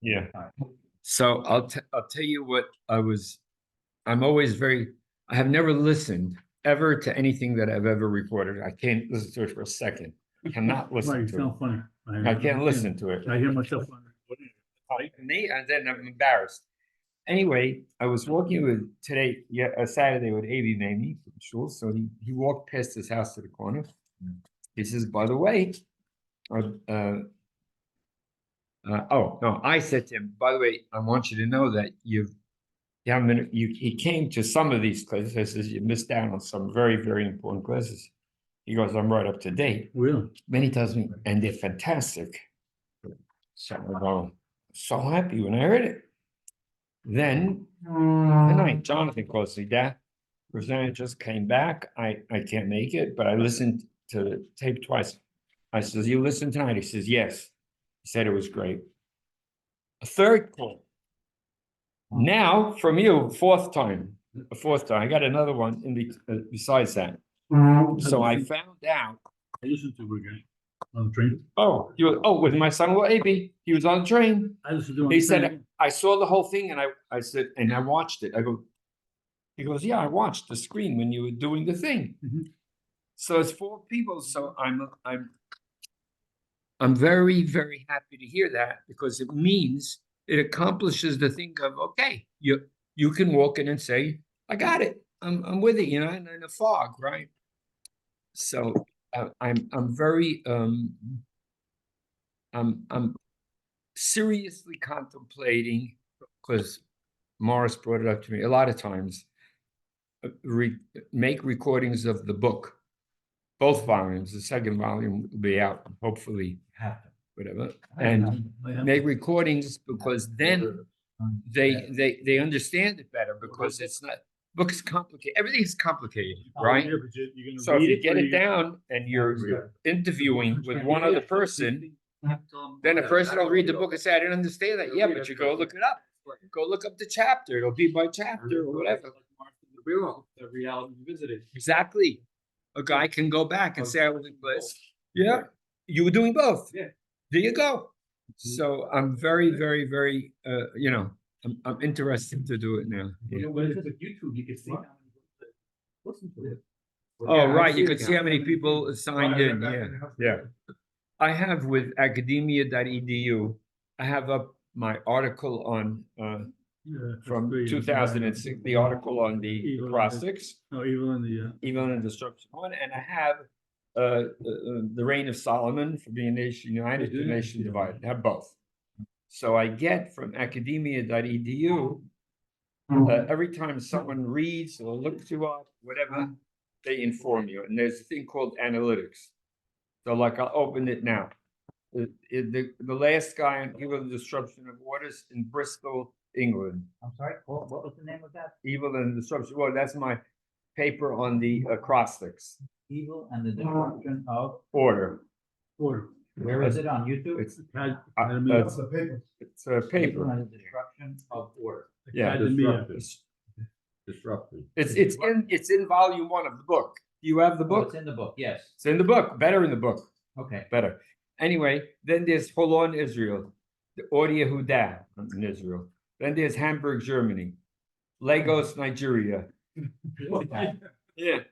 Yeah. So I'll tell you what I'm always I have never listened ever to anything that I've ever recorded. I can't listen to it for a second. I cannot Right, listen you to it. sound funny. I can't listen to it. I hear myself. Me, and then I'm embarrassed. Anyway, I was walking with today, yeah, a Saturday with Avi Mamie from shul. So he walked past his house to the corner. He says, by the way, oh no, I said to him, by the way, I want you to know that he came to some of these classes. I says, you missed out on some very, very important classes. He goes, I'm right up to date. Really? Then he tells me, and they're fantastic. So I go, so happy when I heard it. Then tonight, Jonathan calls me, Dad, Rosanna just came back. I can't make it, but I listened to the tape twice. I says, you listened tonight? He says, yes. He said it was great. A third call. Now from you, a fourth time. I got another one besides that. So I found out. I listened to it again on the train. With my son-in-law, AB. He was on the train. I listened to it on He the train said, again. I saw the whole thing and I said, and I watched it. He goes, yeah, I watched the screen when you were doing the thing. Mhm. So it's 4 people. So I'm very, very happy to hear that because it means it accomplishes the thing of, okay, you can walk in and say, I got it. I'm with it, in a fog, right? So I'm very I'm seriously contemplating, because Morris brought it up to me a lot of times, make recordings of the book, both volumes. The second volume will be out, hopefully, whatever, and make recordings because then they understand it better because it's not. Book is complicated. Everything's complicated, right? Yeah, but you're gonna So if read you get or it down and you're interviewing with one other person, then the person will read the book and say, I didn't understand that. Yeah, but you go look it up. Go look up the chapter. It'll be by chapter or whatever. The reality visited. Exactly. A guy can go back and say, I was in class. Yeah, you were doing both. Yeah. There you go. So I'm very, very, very, I'm interested to do it now. Yeah. But it's with YouTube, you can see how many people listen to it. Oh, right. You can see how many people signed in. Yeah. Yeah. I have with academia.edu, I have up my article on from 2006, the article on the acrostics, No, evil in the, Evil and Destruction one, and I have the Reign of Solomon, for being a nation united to nation divided. I have both. So I get from academia.edu, every time someone reads or looks you up, whatever, they inform you. And there's a thing called analytics. So like I'll open it now. The last guy on Evil and Disruption of Waters in Bristol, England. I'm sorry, what was the name of that? Evil and Disruption. Well, that's my paper on the acrostics. Evil and the Destruction of Order. order. Where is it on YouTube? It's Academia. it's it's a Evil paper. and the Destruction of Order. Yeah. Academia. Disrupted. It's in volume 1 of the book. You have the Oh, book? it's in the book, yes. It's in the book. Better in the book. Okay. Better. Anyway, then there's Holon, Israel. The Odia Huda in Israel. Then there's Hamburg, Germany. Lagos, Nigeria. Yeah.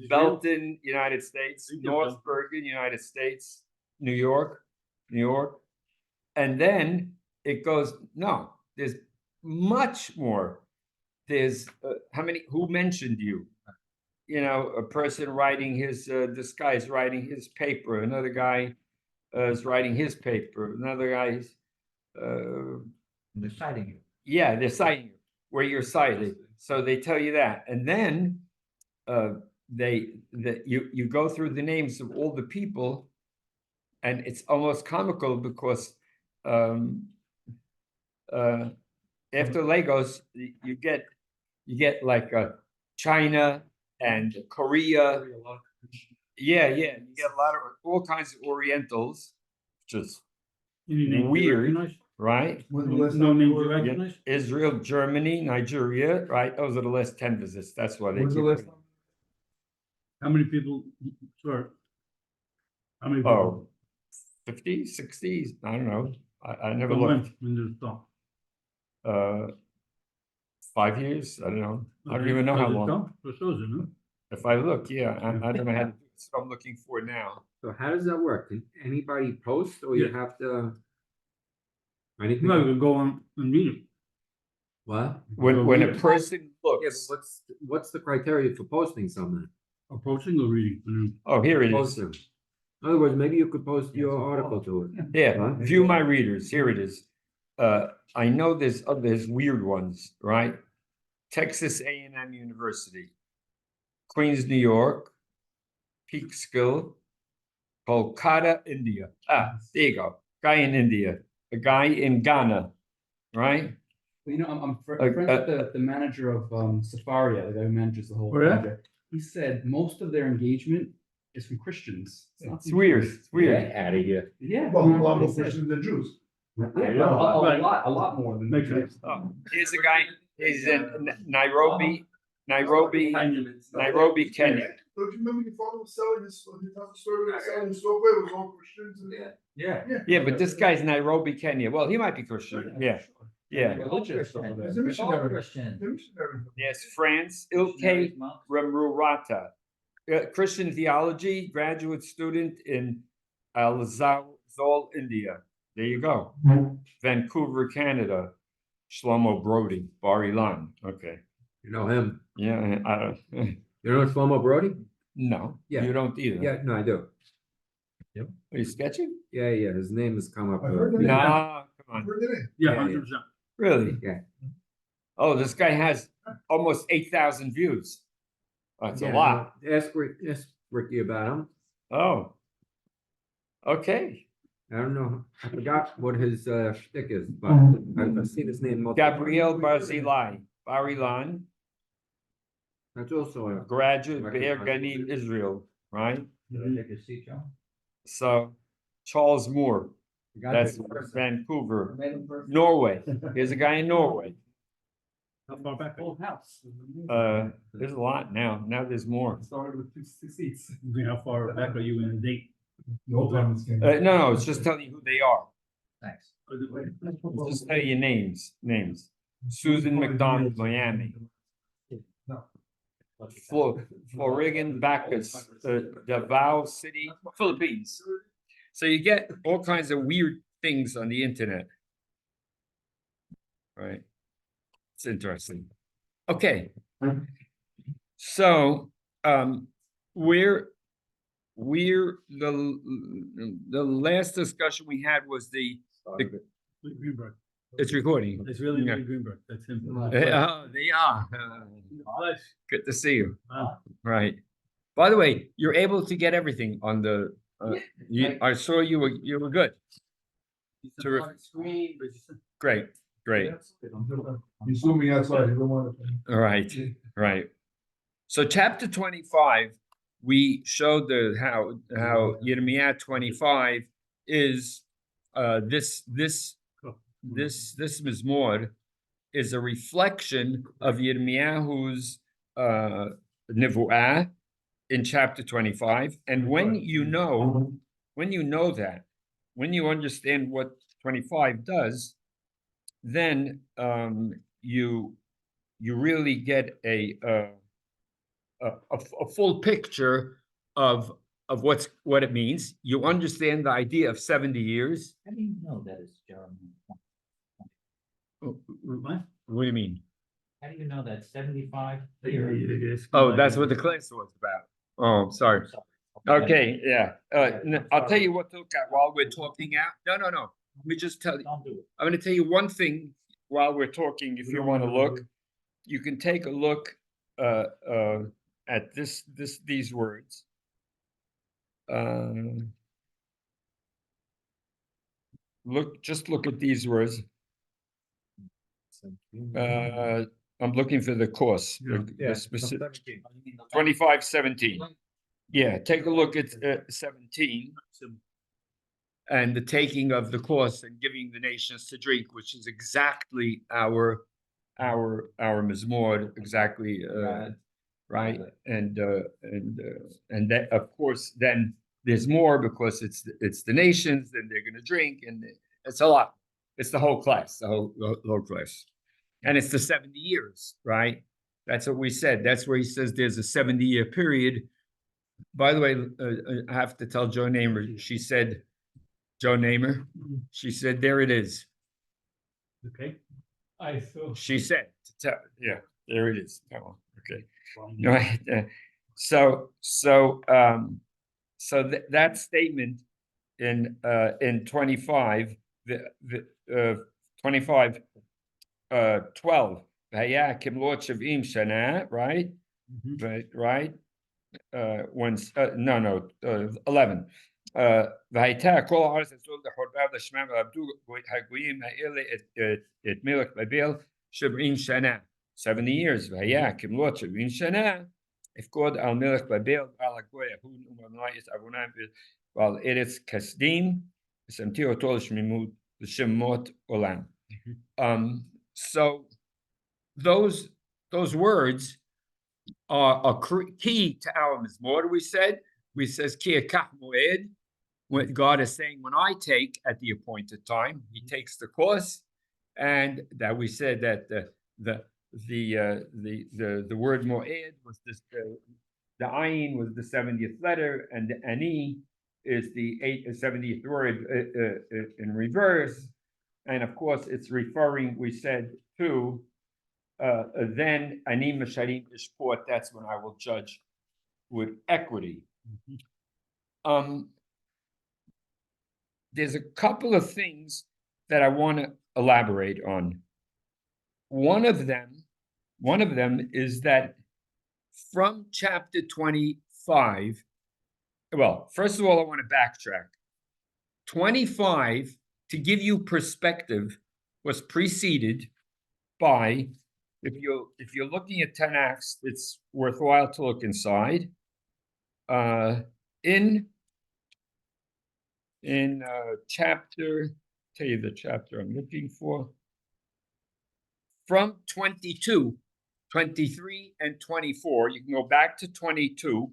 Belton, United States. North Bergen, United States. New York. And then it goes, no, there's much more. There's who mentioned you? A person writing this guy's writing his paper, another guy is writing his paper, another guy's They're citing you. yeah, they're citing you where you're cited. So they tell you that. And then you go through the names of all the people, and it's almost comical because after Lagos, you get like China and Korea. Yeah, you get a lot of all kinds of Orientals, which is Any names you weird, recognize? right? No names you recognize? Israel, Germany, Nigeria, right? Those are the last 10 visits. That's why they keep. How many people, sorry? How many people? Oh, 50s, 60s, I don't know. I never From looked. when did it stop? 5 years, I don't know. I don't even know how long. So shows it, no? If I look, yeah, I don't know how, that's what I'm looking for now. So how does that work? Can anybody post or you Yeah. have to? Anything? No, you can go on and read it. What? When a Yeah. person Yeah, but looks, what's the criteria for posting something? Approaching or reading? oh, here it is. Posting. In other words, maybe you could post your article to it. Yeah, Huh? view my readers, here it is. I know there's weird ones, right? Texas A&M University, Queens, New York, Peekskill, Kolkata, India. Ah, there you go. Guy in India, a guy in Ghana, right? Well, you know, I'm Uh, friends with the manager of Safaria, the guy who manages the whole Oh, yeah? project. He said most of their engagement is from Christians. not It's from weird, Jews. it's weird. Out of here. Yeah. Well, a lot that's more what he said. Christians than Jews. Yeah, Right. a lot more than Makes Jews. sense. Oh, here's a guy, he's in Nairobi, Nairobi, Kenya. Don't you remember your father was selling his story, selling his software, it was all Christians and that? Yeah. Yeah, but this guy's Nairobi, Kenya. Well, he might be Christian, yeah, yeah. Religious over there. He's a missionary. Christian. They're missionaries. Yes, France, Ilke Ramurata, Christian theology, graduate student in Al-Zawzal, India. There you go. Vancouver, Canada. Shlomo Brody, Bar Ilan. Okay, You know him. yeah, I don't, You know Shlomo Brody? no, Yeah. you don't either. Yeah, no, I do. Are you sketching? Yeah, yeah, his name has come up. I heard the Yeah. name. Nah, come on, Heard the name. Yeah, Yeah, 100%. really? Yeah. Oh, this guy has almost 8,000 views. That's a Yeah, lot. Ask Ricky about him. Oh. Okay. I don't know, I forgot what his shtick is, but I've seen his name. multiple times. Gabriel Barzilai, Barilan, That's also a. graduate, Be'er Ganim, Israel, right? Take a seat, John. So Charles Moore, that's Vancouver, Norway. Here's a guy in Norway. How far back? Full house. There's a lot now. Now there's more. Started with two seats. How far back are you in the date? No time is No, it's just telling you who they are. Thanks. It's just tell you names. Susan McDonald, Miami. Florigan Bacchus, Davao City, Philippines. So you get all kinds of weird things on the internet. Right? It's interesting. Okay. So, we're the last discussion we had was Greenberg. it's recording. It's really Yeah. Lee Greenberg. That's him. They are. Flesh. Good to see you. Wow. Right. By the way, you're able to get everything on the, I saw you were good. Terrific. Screen, but you- Great, great. You saw me outside, you don't want to. All right, right. So chapter 25, we showed how Yirmiyah 25 is this Mizmor is a reflection of Yirmiyahu's Nevuah in chapter 25. And when you know that, when you understand what 25 does, then you really get a full picture of what it means. You understand the idea of 70 years. How do you know that it's Jeremiah? What? What do you mean? How do you know that 75 Yeah, here? yes. Oh, that's what the class was about. Oh, sorry. Okay, yeah. I'll tell you what to look at while we're talking out. No. Let me just tell you. Don't do it. I'm gonna tell you one thing while we're talking, if you want to look. You can take a look at these words. Look at these words. I'm looking for the course, the specific 2517. Yeah, take a look at 17 and the taking of the course and giving the nations to drink, which is exactly our Mizmor, exactly right, and that of course then there's more because it's the nations, then they're gonna drink, and it's a lot. It's the whole class, the whole class. And it's the 70 years, right? That's what we said. That's where he says there's a 70-year period. By the way, I have to tell Joe Namer, she said, Joe Namer, she said, there it is. Okay. I saw. She said, yeah, there it is. Oh, okay. Right. So that statement in 25, the 25, 12, Vayakim Lord Shavim Shana, right? Right. 11. והייתה כל הארץ אצלו לחורבה לשמם ועבדו הגויים האלה את מלך בבל 70 שנה. 70 years. והיה כמלאת 70 שנה, הפקוד על מלך בבל ועל הגוי ההוא וממלא את עוונם ועל ארץ כסדים, ושמתי אותו לשמות עולם. So those words are key to our Mizmor. We said ki ekach moed. What God is saying, when I take at the appointed time, He takes the course, and that we said that the word moed was this, the ayin was the 70th letter, and the ani is the 70th word in reverse, and of course it's referring, we said, to then ani masharim ishport. That's when I will judge with equity. There's a couple of things that I want to elaborate on. One of them is that from chapter 25, well, first of all, I want to backtrack. 25, to give you perspective, was preceded by, if you're looking at Tanakh, it's worthwhile to look inside. In chapter, tell you the chapter I'm looking for. From 22, 23, and 24, you can go back to 22.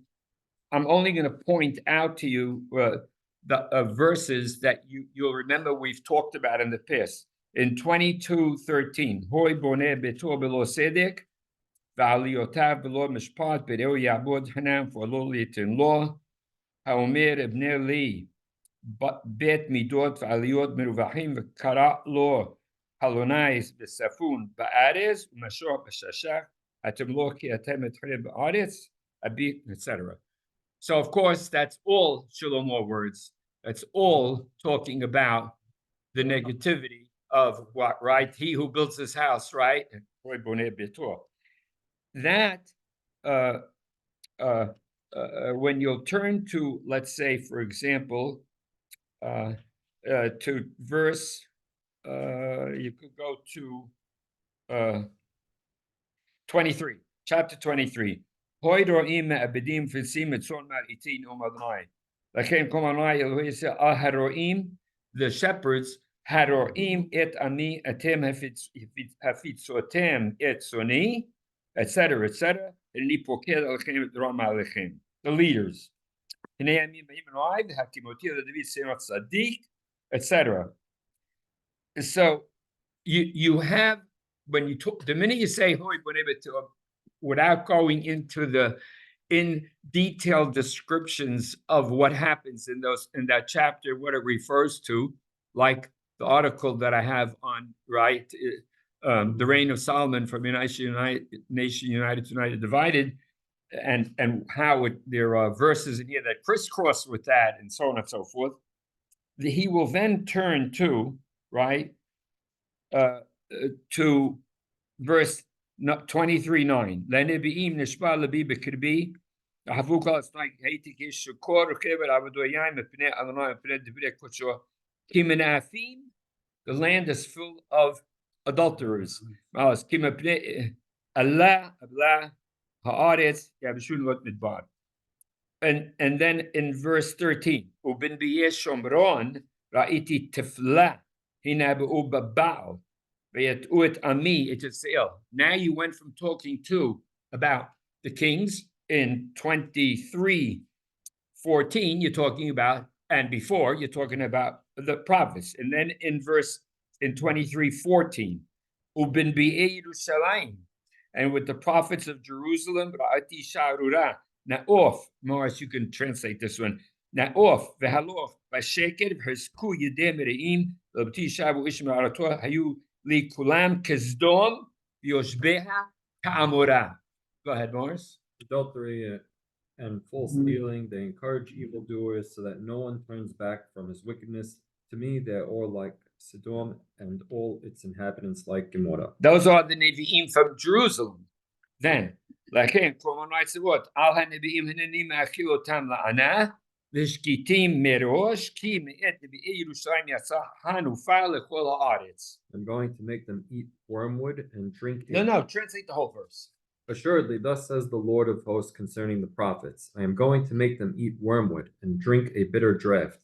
I'm only going to point out to you the verses that you'll remember we've talked about in the past. In 22:13, Hoy boneh beto belo sedek, va'aliotav belo mishpat, bereu yabod hanam for lo litin lo, haomer ibne li, bet midot va'aliot meruvahim v'kara lo halonais b'safun ba'aretz u'mashor b'shashach atem lo ki atem etrei ba'aretz abit, etc. So of course that's all Shlomo words. That's all talking about the negativity of what, right? He who builds his house, right? That when you'll turn to, let's say, for example, to verse, you could go to 23, chapter 23. The shepherds Haroim et ani atem hafitzotem et soni, etc., etc. The leaders, etc. So you have, when you talk, the minute you say without going into the detailed descriptions of what happens in that chapter, what it refers to, like the article that I have on, right, the reign of Solomon from Nation United Divided, and how there are verses in here that crisscross with that, and so on and so forth. He will then turn to, right, to verse 23:9. Lenebiim nishba lebi bekirbi. The land is full of adulterers. And then in verse 13, now you went from talking about the kings in 23, 14, you're talking about, and before, you're talking about the prophets. And then in 23:14, Ubin Bi'e Yerushalayim, and with the prophets of Jerusalem, Ra'ati Sharura, Na'of, Morris, you can translate this one. Na'of, Vehalof, Basheker, Hesku Yedem Re'im, Labti Shabu Ishmael Arator, Hayu Li Kulam, Kezdom, Yoshbeha, Ka'amora. Go ahead, Morris. Adultery and false dealing, they encourage evildoers so that no one turns back from his wickedness. To me, they're all like Sodom and all its inhabitants like Gomorrah. Those are the Nevi'im from Jerusalem. Then, לכן, כלומר, נצוות, על הנביאים הנני מאכיל אותם לענה, ושקיטים מראש, כי מאת נביאי ירושלים יצא הנופה לכל הארץ. I'm going to make them eat wormwood and drink No, translate the whole verse. Assuredly, thus says the Lord of hosts concerning the prophets, I am going to make them eat wormwood and drink a bitter draught.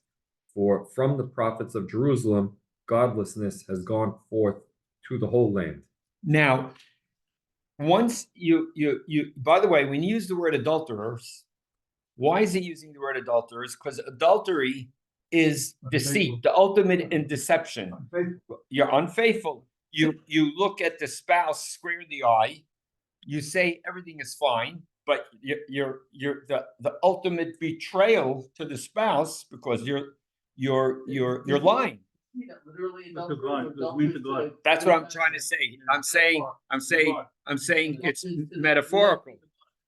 For from the prophets of Jerusalem, godlessness has gone forth to the whole land. Now, once you, by the way, when you use the word adulterers, why is he using the word adulterers? Because adultery is deceit, the ultimate in deception. Unfaithful. You're unfaithful. You look at the spouse square in the eye. You say everything is fine, but you're the ultimate betrayal to the spouse because you're lying. Literally, God. That's what I'm trying to say. I'm saying it's metaphorical.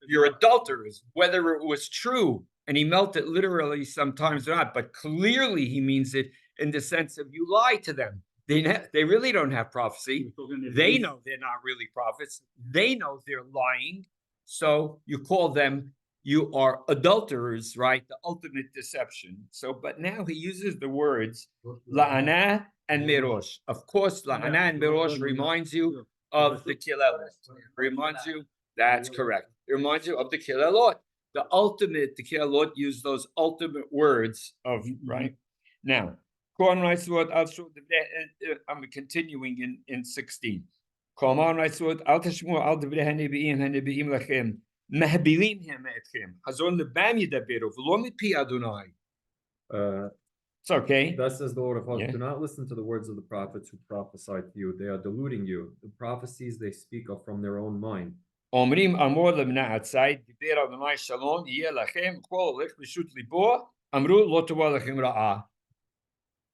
You're adulterers, whether it was true, and he meant it literally sometimes or not, but clearly he means it in the sense of you lie to them. They really don't have prophecy. They know they're not really prophets. They know they're lying. So you call them, you are adulterers, right? The ultimate deception. So, but now he uses the words la'ana and merosh. Of course, la'ana and merosh reminds you of the kilelot. Reminds you, that's correct. It reminds you of the kilelot. The kilelot use those ultimate words of, right? Now, I'm continuing in 16. It's okay. Thus says the Lord of hosts, Yeah. do not listen to the words of the prophets who prophesy to you. They are deluding you. The prophecies they speak are from their own mind.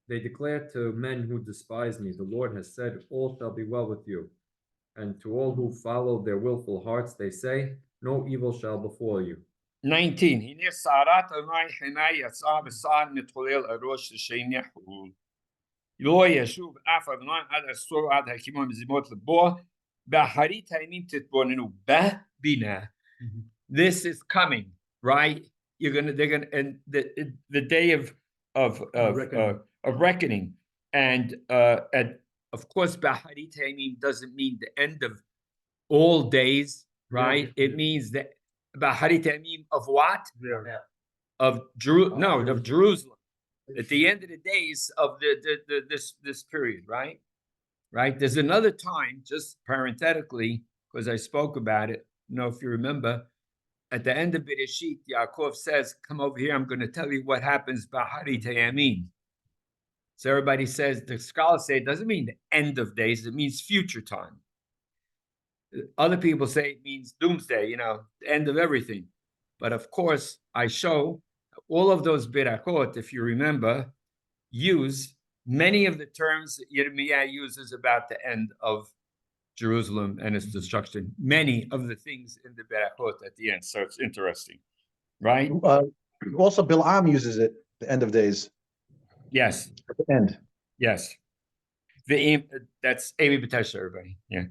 They declare to men who despise me, the Lord has said, all shall be well with you. And to all who follow their willful hearts, they say, no evil shall befall you. 19. לא ישוב אף אדוני עד עשור עד הקימו מזימות לבו, באחרית הימים תתבוננו בבינה. This is coming, right? They're gonna, and the day of reckoning, and of course, Baharit Haimim doesn't mean the end of all days, right? It means that Baharit Haimim of what? Of Jerusalem. At the end of the days of this period, right? Right. There's another time, just parenthetically, because I spoke about it. I don't know if you remember. At the end of Bereshit, Yaakov says, "Come over here. I'm going to tell you what happens." Baharit Hayamim. So everybody says, the scholars say it doesn't mean the end of days. It means future time. Other people say it means doomsday. The end of everything. But of course, I show all of those berachot, if you remember, use many of the terms that Yirmiyah uses about the end of Jerusalem and its destruction. Many of the things in the berachot at the end. So it's interesting, right? Also, Bil'am uses it, the end of days. Yes. At the end. Yes. That's Amy B'Tesh, everybody. Yeah.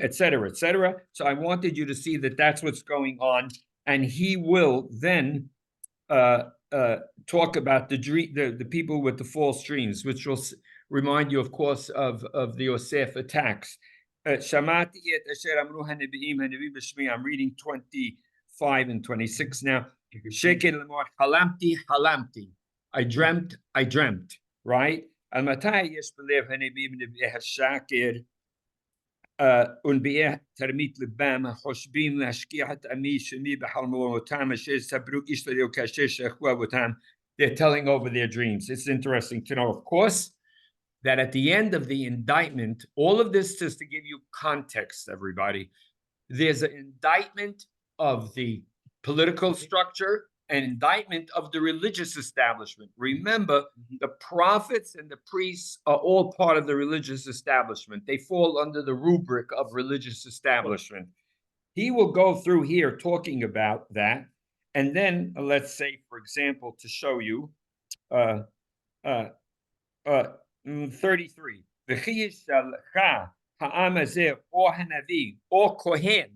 Etc., etc. So I wanted you to see that that's what's going on, and he will then talk about the people with the false dreams, which will remind you, of course, of the Yosef attacks. I'm reading 25 and 26 now. Halamti. I dreamt, right? ונביאי תרמית ליבם החושבים להשכיח את עמי שמי בחלומותם אשר ספרו איש לרעהו כאשר שכחו אבותם. They're telling over their dreams. It's interesting to know, of course, that at the end of the indictment, all of this is to give you context, everybody. There's an indictment of the political structure, an indictment of the religious establishment. Remember, the prophets and the priests are all part of the religious establishment. They fall under the rubric of religious establishment. He will go through here talking about that. And then let's say, for example, to show you 33. וכי ישלחה העם הזה או הנביא או כהן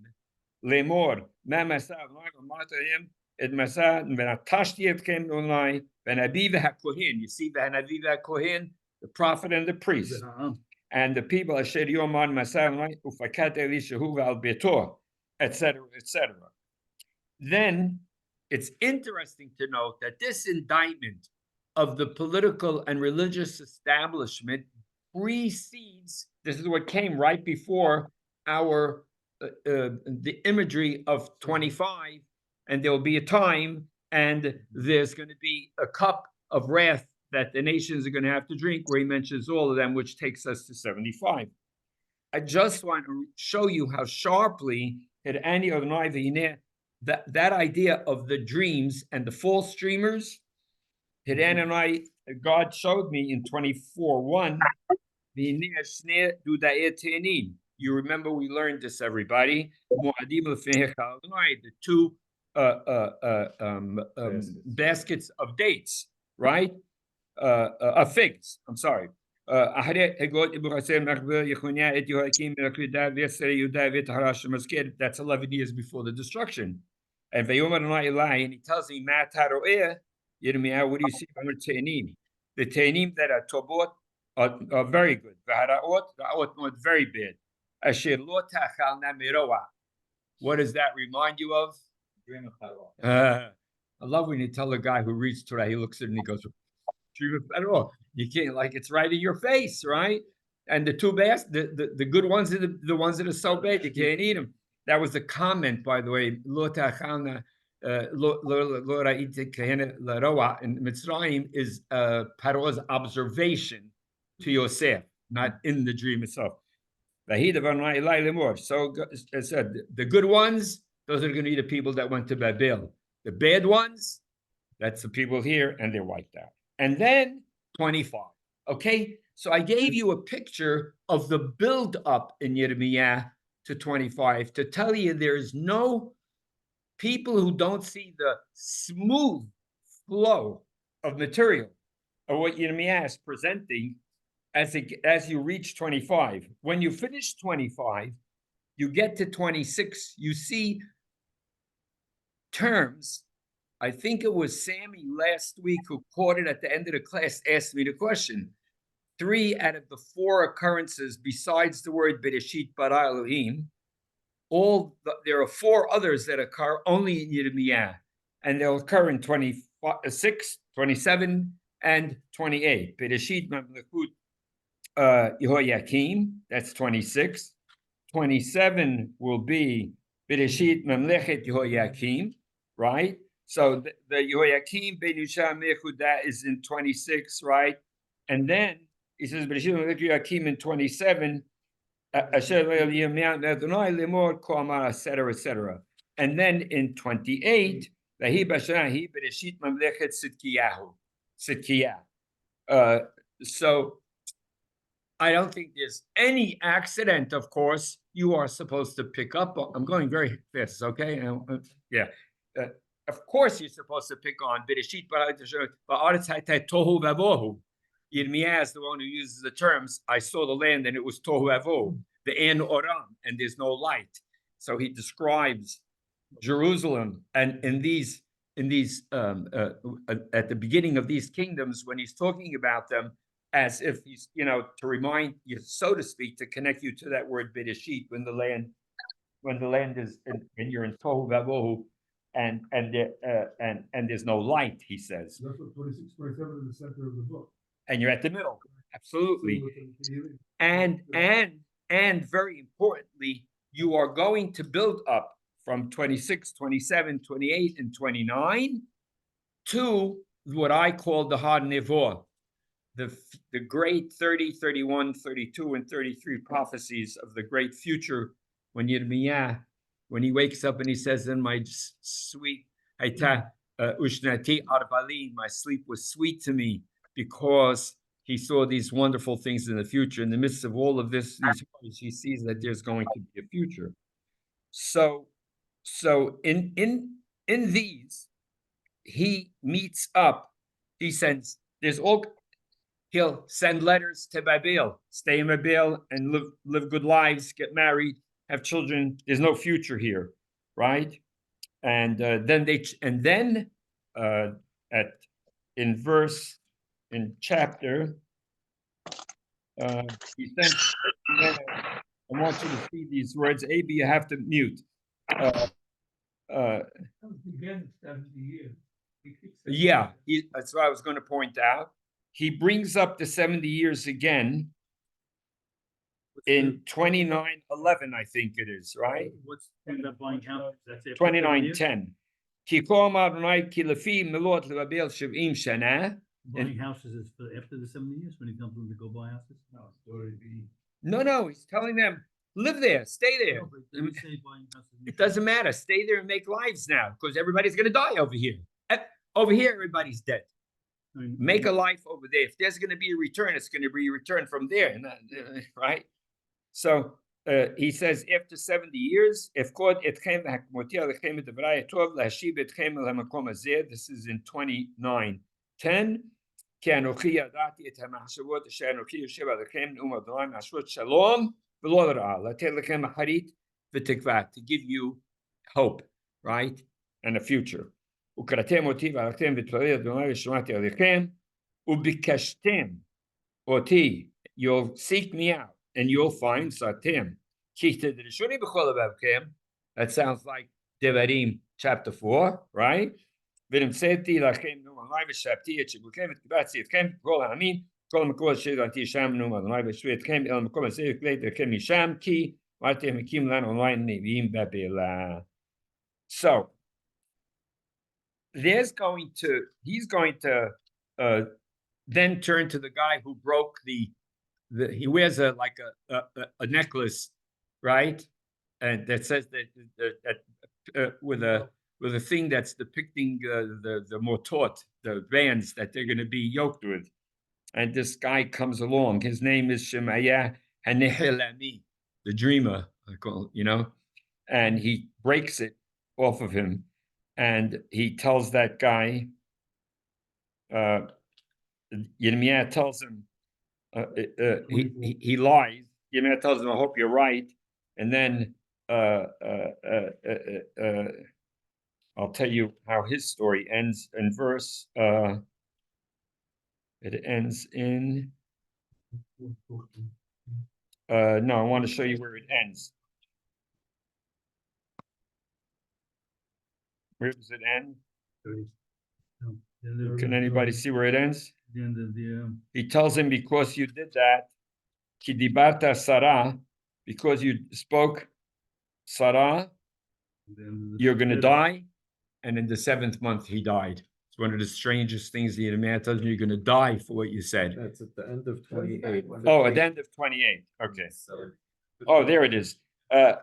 לאמור מה מסע אדוני ואמרת להם את מסע ונטשתי אתכם אדוני והנביא והכהן. You see the הנביא והכהן, the prophet and the priest. And the people אשר יאמר מסע אדוני ופקד אלישהו ועל ביתו, etc., etc. Then it's interesting to note that this indictment of the political and religious establishment precedes, this is what came right before our the imagery of 25, and there will be a time and there's going to be a cup of wrath that the nations are going to have to drink, where he mentions all of them, which takes us to 75. I just want to show you how sharply that idea of the dreams and the false dreamers, God showed me in 24:1. You remember we learned this, everybody. The two baskets of dates, right? Of figs. I'm sorry. That's 11 years before the destruction. And he tells me, Yirmiyahu, what do you see from the Te'anim? The Te'anim that are Tobot are very good. Ra'ot not very bad. Asher lo ta'achalna miroa. What does that remind you of? Dream of Pharaoh. I love when you tell a guy who reads Torah, he looks at it and he goes, dream of Pharaoh. You can't, like, it's right in your face, right? And the two best, the good ones are the ones that are so bad you can't eat them. That was the comment, by the way. Lo ta'achalna lo ra'ite kahena laroa in Mitzrayim is Paro's observation to Yosef, not in the dream itself. So I said, the good ones, those are going to be the people that went to Babel. The bad ones, that's the people here, and they're wiped out. And then 25. Okay, so I gave you a picture of the build-up in Yirmiyah to 25 to tell you there's no people who don't see the smooth flow of material of what Yirmiyah is presenting as you reach 25. When you finish 25, you get to 26, you see terms. I think it was Sammy last week who caught it at the end of the class, asked me the question. 3 out of the 4 occurrences besides the word Bereshit bara Elohim, there are 4 others that occur only in Yirmiyah, and they'll occur in 26, 27, and 28. Bereshit Mamlekut Yehoyakim, that's 26. 27 will be Bereshit Mamlechet Yehoyakim, right? So the Yehoyakim Ben Yusha Mechuda is in 26, right? And then he says Bereshit Mamlechet Yehoyakim in 27, etc., etc. And then in 28, Bereshit Mamlechet Sidkiyahu. So I don't think there's any accident, of course, you are supposed to pick up on. I'm going very fast, okay? Yeah. Of course, you're supposed to pick on Bereshit Tohu Vavohu. Yirmiyah is the one who uses the terms, I saw the land and it was Tohu Vavohu, the En Oram, and there's no light. So he describes Jerusalem and in these at the beginning of these kingdoms, when he's talking about them, as if he's, to remind you, so to speak, to connect you to that word Bereshit, when the land is, and you're in Tohu Vavohu, and there's no light, he says. That's what 26, 27 is the center of the book. And you're at the middle, absolutely. And And very importantly, you are going to build up from 26, 27, 28, and 29 to what I call the Har Nevuah, the great 30, 31, 32, and 33 prophecies of the great future when Yirmiyah, when he wakes up and he says, in my sweet, Ushnati Arbali, my sleep was sweet to me because he saw these wonderful things in the future. In the midst of all of this, these horrors, he sees that there's going to be a future. So in these, he meets up. He sends. He'll send letters to Babel, stay in Babel and live good lives, get married, have children. There's no future here, right? And then in chapter, he sends. I want you to see these words. AB, you have to mute. Again, 70 years. Yeah, that's what I was going to point out. He brings up the 70 years again in 29:11, I think it is, right? What's end up buying house? That's it. 29:10. Ki kol Adonai ki lefi milot leBabel 70 shana. Buying houses is for after the 70 years when he comes in to go buy houses? No, story B. No, he's telling them, live there, stay there. No, but they would say buying houses in It doesn't matter. Stay there and make lives now because everybody's going to die over here. Over here, everybody's dead. I mean, Make a life over there. If there's going to be a return, it's going to be a return from there, right? So he says, after 70 years, if God etchem hakmotia lechem devraya tov lahashib etchem lemakom hazeh. This is in 29:10. Ki anochi yadati et hamachshavot asher anochi yoshev alechem neum Adonai ma'ashrot shalom v'lo ra'ah latet lechem harit v'tikva, to give you hope, right, and a future. וקראתם אותי והלכתם ותפלאי אדוני ושמעתי עליכם וביקשתם אותי, you'll seek me out and you'll find סעתם כי תדרשוני בכל לבבכם. That sounds like Devarim chapter 4, right? ונמצאתי לכם נאום אדוני ושבתי את שבותכם ותקבצתי אתכם כל העמים כל המקום אשר ידעתי שם נאום אדוני ושבתי אתכם אל המקום הזה וקלט אתכם משם כי אמרתם הקים לנו אולי נביאים בבל. So he's going to then turn to the guy who broke he wears a necklace, right? And that says that with a thing that's depicting the motot, the bands that they're going to be yoked with. And this guy comes along. His name is Shemaiah Hanehilami, the dreamer, and he breaks it off of him. And he tells that guy, Yirmiyah tells him, he lies. Yirmiyah tells him, I hope you're right. And then I'll tell you how his story ends in verse. It ends in. No, I want to show you where it ends. Where does it end? Can anybody see where it ends? The end of the He tells him, because you did that, ki dibarta Sarah, because you spoke Sarah, you're going to die. And in the 7th month, he died. It's one of the strangest things the man tells you, you're going to die for what you said. That's at the end of 28. Oh, at the end of 28. Okay. Oh, there it is.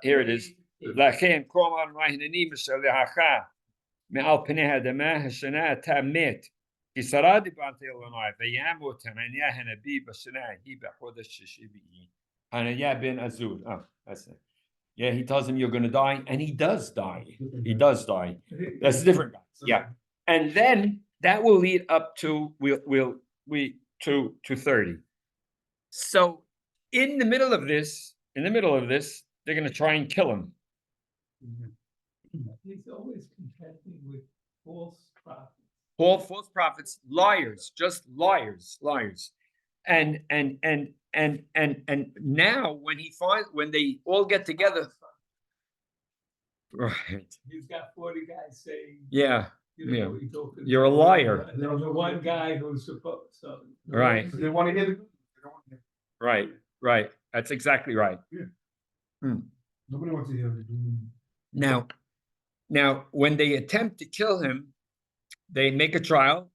Here it is. לכן כה אמר הנני משלחך מעל פני האדמה השנה אתה מת כי שרה דיברתי אלוהי וימות חנניה הנביא בשנה ההיא בחודש השביעי. Hananiah ben Azur. Oh, that's it. Yeah, he tells him you're going to die, and he does die. He does die. That's a different guy. Yeah, and then that will lead up to to 30. So in the middle of this, they're going to try and kill him. He's always contending with false prophets. False prophets, liars, just liars. And now when they all get together, right? He's got 40 guys saying, Yeah, yeah, you're a liar. And there's the one guy who's supposed. So Right. They want to hear the good. They don't want to hear. Right. That's exactly right. Nobody wants to hear it. Now, when they attempt to kill him, they make a trial,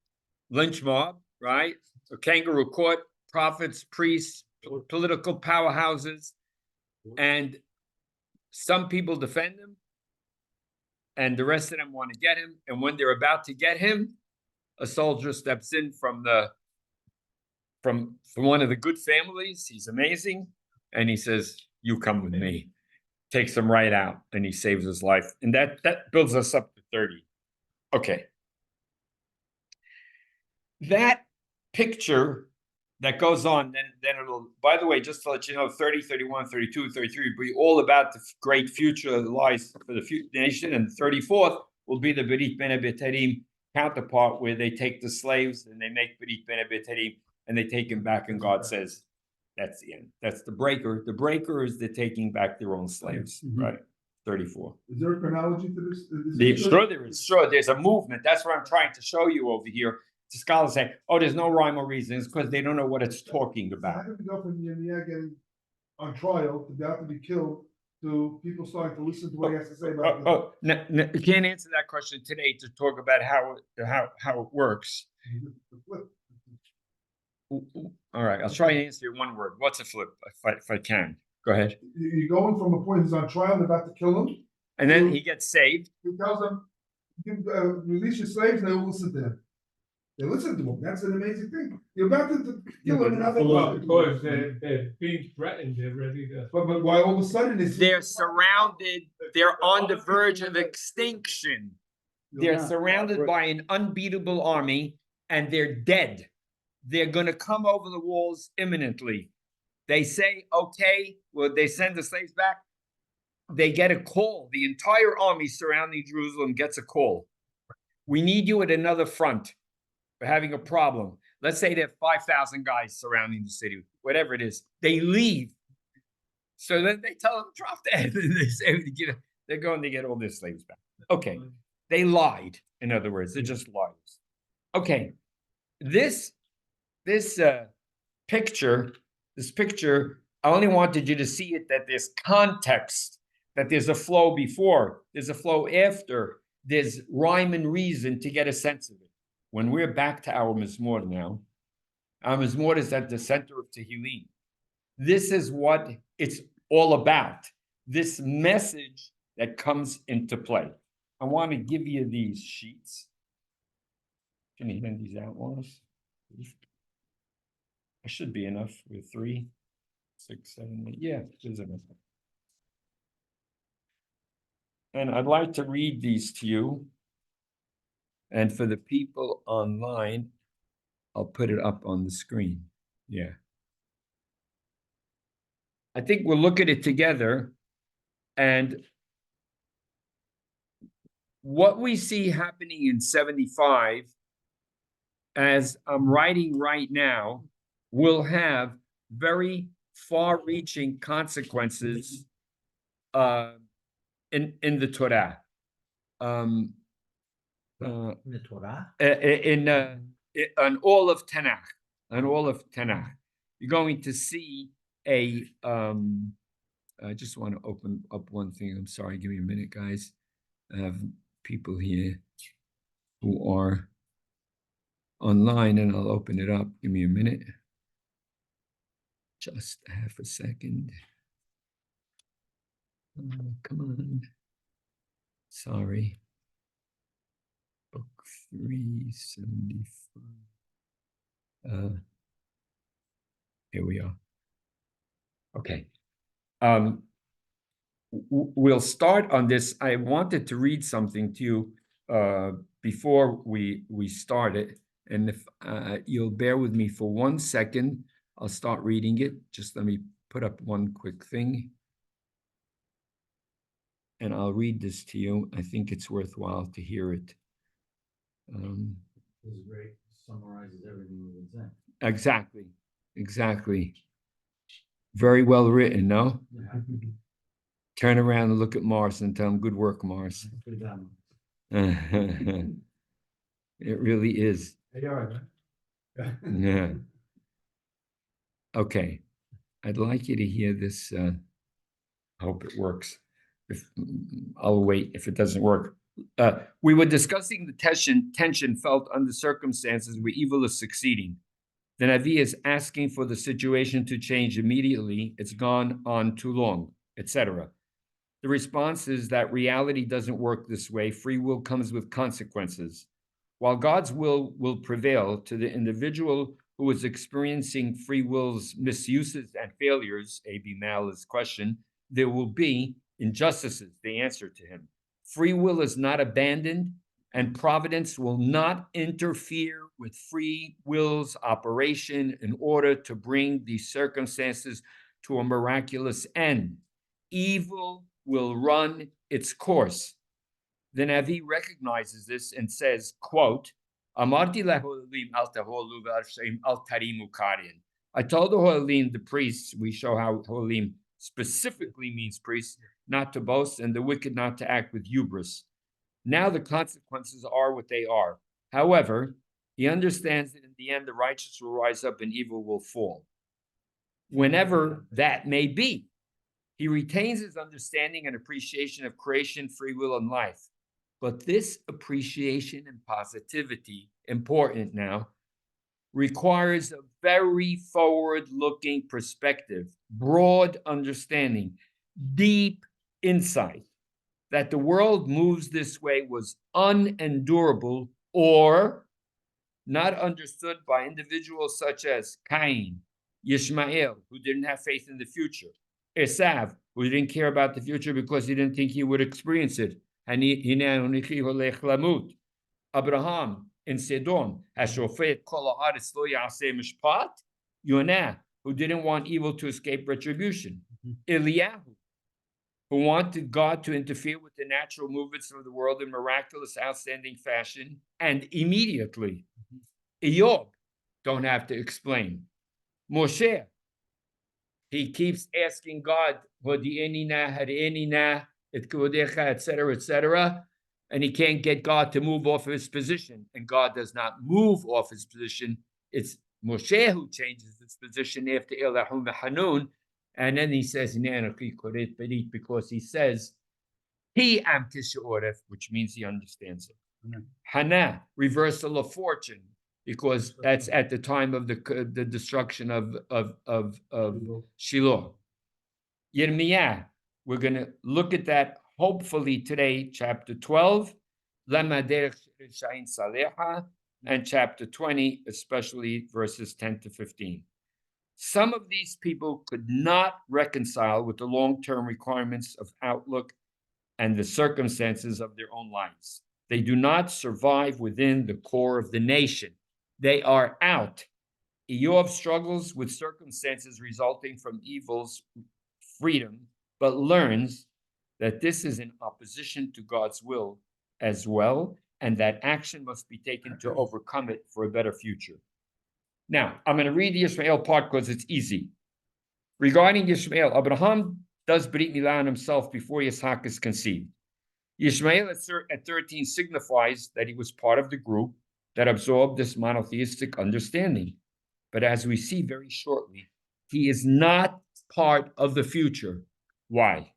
lynch mob, right? A kangaroo court, prophets, priests, political powerhouses, and some people defend him, and the rest of them want to get him. And when they're about to get him, a soldier steps in from one of the good families. He's amazing, and he says, "You come with me." Takes him right out, and he saves his life, and that builds us up to 30. Okay. That picture that goes on, then it'll, by the way, just to let you know, 30, 31, 32, 33 will be all about the great future lies for the nation, and 34th will be the Berit Ben Abitarim counterpart, where they take the slaves and they make Berit Ben Abitarim, and they take him back, and God says, that's the end. That's the breaker. The breaker is the taking back their own slaves, right? 34. Is there a chronology to this? Sure there is. Sure, there's a movement. That's what I'm trying to show you over here. The scholars say, oh, there's no rhyme or reason. It's because they don't know what it's talking How about. did we go from Yirmiyah getting on trial to about to be killed to people starting to listen to what he has to say about No, you can't answer that question today to talk about how it works. the flip? All right, I'll try and answer you one word. What's a flip? If I can. Go ahead. You're going from a point he's on trial, they're about to kill him. And then he gets saved. He tells them, release your slaves, and they will listen to him. They listen to him. That's an amazing thing. You're about to kill him, and now Because they're being threatened, they're ready to. But why all of a sudden is They're surrounded. They're on the verge of extinction. They're surrounded by an unbeatable army, and they're dead. They're going to come over the walls imminently. They say, okay, well, they send the slaves back. They get a call. The entire army surrounding Jerusalem gets a call. We need you at another front. We're having a problem. Let's say there are 5,000 guys surrounding the city, whatever it is. They leave. So then they tell them, drop dead. And they say, they're going to get all their slaves back. Okay. They lied. In other words, they're just liars. Okay. This picture, I only wanted you to see it, that there's context, that there's a flow before, there's a flow after, there's rhyme and reason to get a sense of it. When we're back to our Mizmor now, our Mizmor is at the center of Tehillim. This is what it's all about, this message that comes into play. I want to give you these sheets. Can you hand these out, Wallace? I should be enough with 3, 6, 7, 8. Yeah, there's enough. And I'd like to read these to you. And for the people online, I'll put it up on the screen. Yeah. I think we'll look at it together. And what we see happening in 75, as I'm writing right now, will have very far-reaching consequences in the Torah. In the Torah? On all of Tanakh, you're going to see a. I just want to open up one thing. I'm sorry. Give me a minute, guys. I have people here who are online, and I'll open it up. Give me a minute. Just half a second. Come on. Sorry. Book 375. Here we are. Okay. We'll start on this. I wanted to read something to you before we start it. And if you'll bear with me for 1 second, I'll start reading it. Just let me put up one quick thing. And I'll read this to you. I think it's worthwhile to hear it. This is great. Summarizes everything we've been saying. Exactly. Very well written, no? Turn around and look at Mars and tell him, good work, Mars. It really is. Hey, all right, man. Yeah. Okay. I'd like you to hear this. I hope it works. If I'll wait if it doesn't work. We were discussing the tension felt under circumstances where evil is succeeding. The Navi is asking for the situation to change immediately. It's gone on too long, etc. The response is that reality doesn't work this way. Free will comes with consequences. While God's will prevail to the individual who is experiencing free will's misuses and failures, A.B. Mal's question, there will be injustices, the answer to him. Free will is not abandoned, and providence will not interfere with free will's operation in order to bring these circumstances to a miraculous end. Evil will run its course. The Navi recognizes this and says, quote, I told the Ho'alim, the priests, we show how Ho'alim specifically means priests, not to boast, and the wicked not to act with hubris. Now the consequences are what they are. However, he understands that in the end, the righteous will rise up and evil will fall. Whenever that may be, he retains his understanding and appreciation of creation, free will, and life. But this appreciation and positivity, important now, requires a very forward-looking perspective, broad understanding, deep insight. That the world moves this way was unendurable or not understood by individuals such as Cain, Yishmael, who didn't have faith in the future, Esav, who didn't care about the future because he didn't think he would experience it, Abraham in Sedom, Hashofet kol haaretz lo ya'aseh mishpat, Yonah, who didn't want evil to escape retribution, Eliyahu, who wanted God to interfere with the natural movements of the world in miraculous, outstanding fashion, and immediately. Eyob, don't have to explain. Moshe, he keeps asking God, etc., etc., and he can't get God to move off of his position, and God does not move off his position. It's Moshe who changes his position after Eliyahu Hanun. And then he says, because he says, he am Tisha, which means he understands it. Hannah, reversal of fortune, because that's at the time of the destruction of Shiloh. Yirmiyah, we're going to look at that hopefully today, chapter 12, and chapter 20, especially verses 10 to 15. Some of these people could not reconcile with the long-term requirements of outlook and the circumstances of their own lives. They do not survive within the core of the nation. They are out. Eyob struggles with circumstances resulting from evil's freedom, but learns that this is in opposition to God's will as well, and that action must be taken to overcome it for a better future. Now, I'm going to read the Yishmael part because it's easy. Regarding Yishmael, Abraham does Brit Milah on himself before Yitzhak is conceived. Yishmael at 13 signifies that he was part of the group that absorbed this monotheistic understanding. But as we see very shortly, he is not part of the future. Why?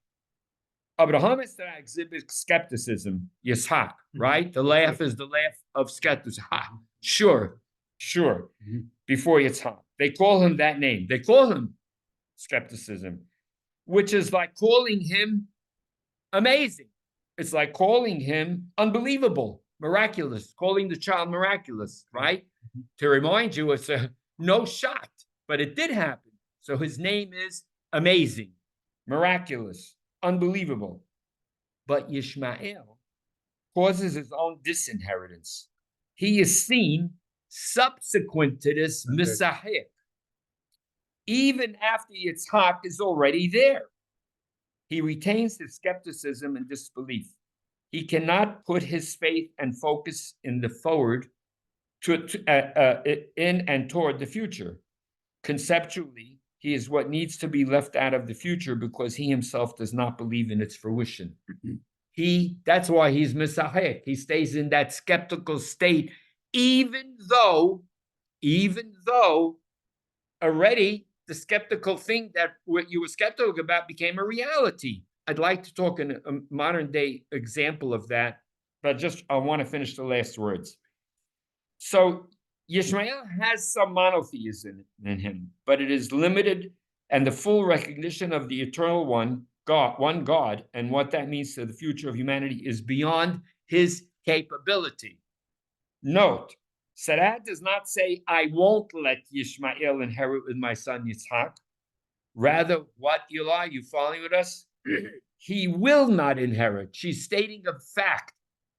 Abraham is to exhibit skepticism, Yitzhak, right? The laugh is the laugh of skepticism. Sure. Before Yitzhak. They call him that name. They call him skepticism, which is like calling him amazing. It's like calling him unbelievable, miraculous, calling the child miraculous, right? To remind you, it's a no shot, but it did happen. So his name is amazing, miraculous, unbelievable. But Yishmael causes his own disinheritance. He is seen subsequent to this Misahik, even after Yitzhak is already there. He retains his skepticism and disbelief. He cannot put his faith and focus in the forward in and toward the future. Conceptually, he is what needs to be left out of the future because he himself does not believe in its fruition. That's why he's Misahik. He stays in that skeptical state, even though already the skeptical thing that what you were skeptical about became a reality. I'd like to talk in a modern day example of that, but I want to finish the last words. So Yishmael has some monotheism in him, but it is limited, and the full recognition of the eternal one God, and what that means to the future of humanity is beyond his capability. Note, Sadat does not say, I won't let Yishmael inherit with my son Yitzhak. Rather, what, Eli, you following with us? He will not inherit. She's stating a fact.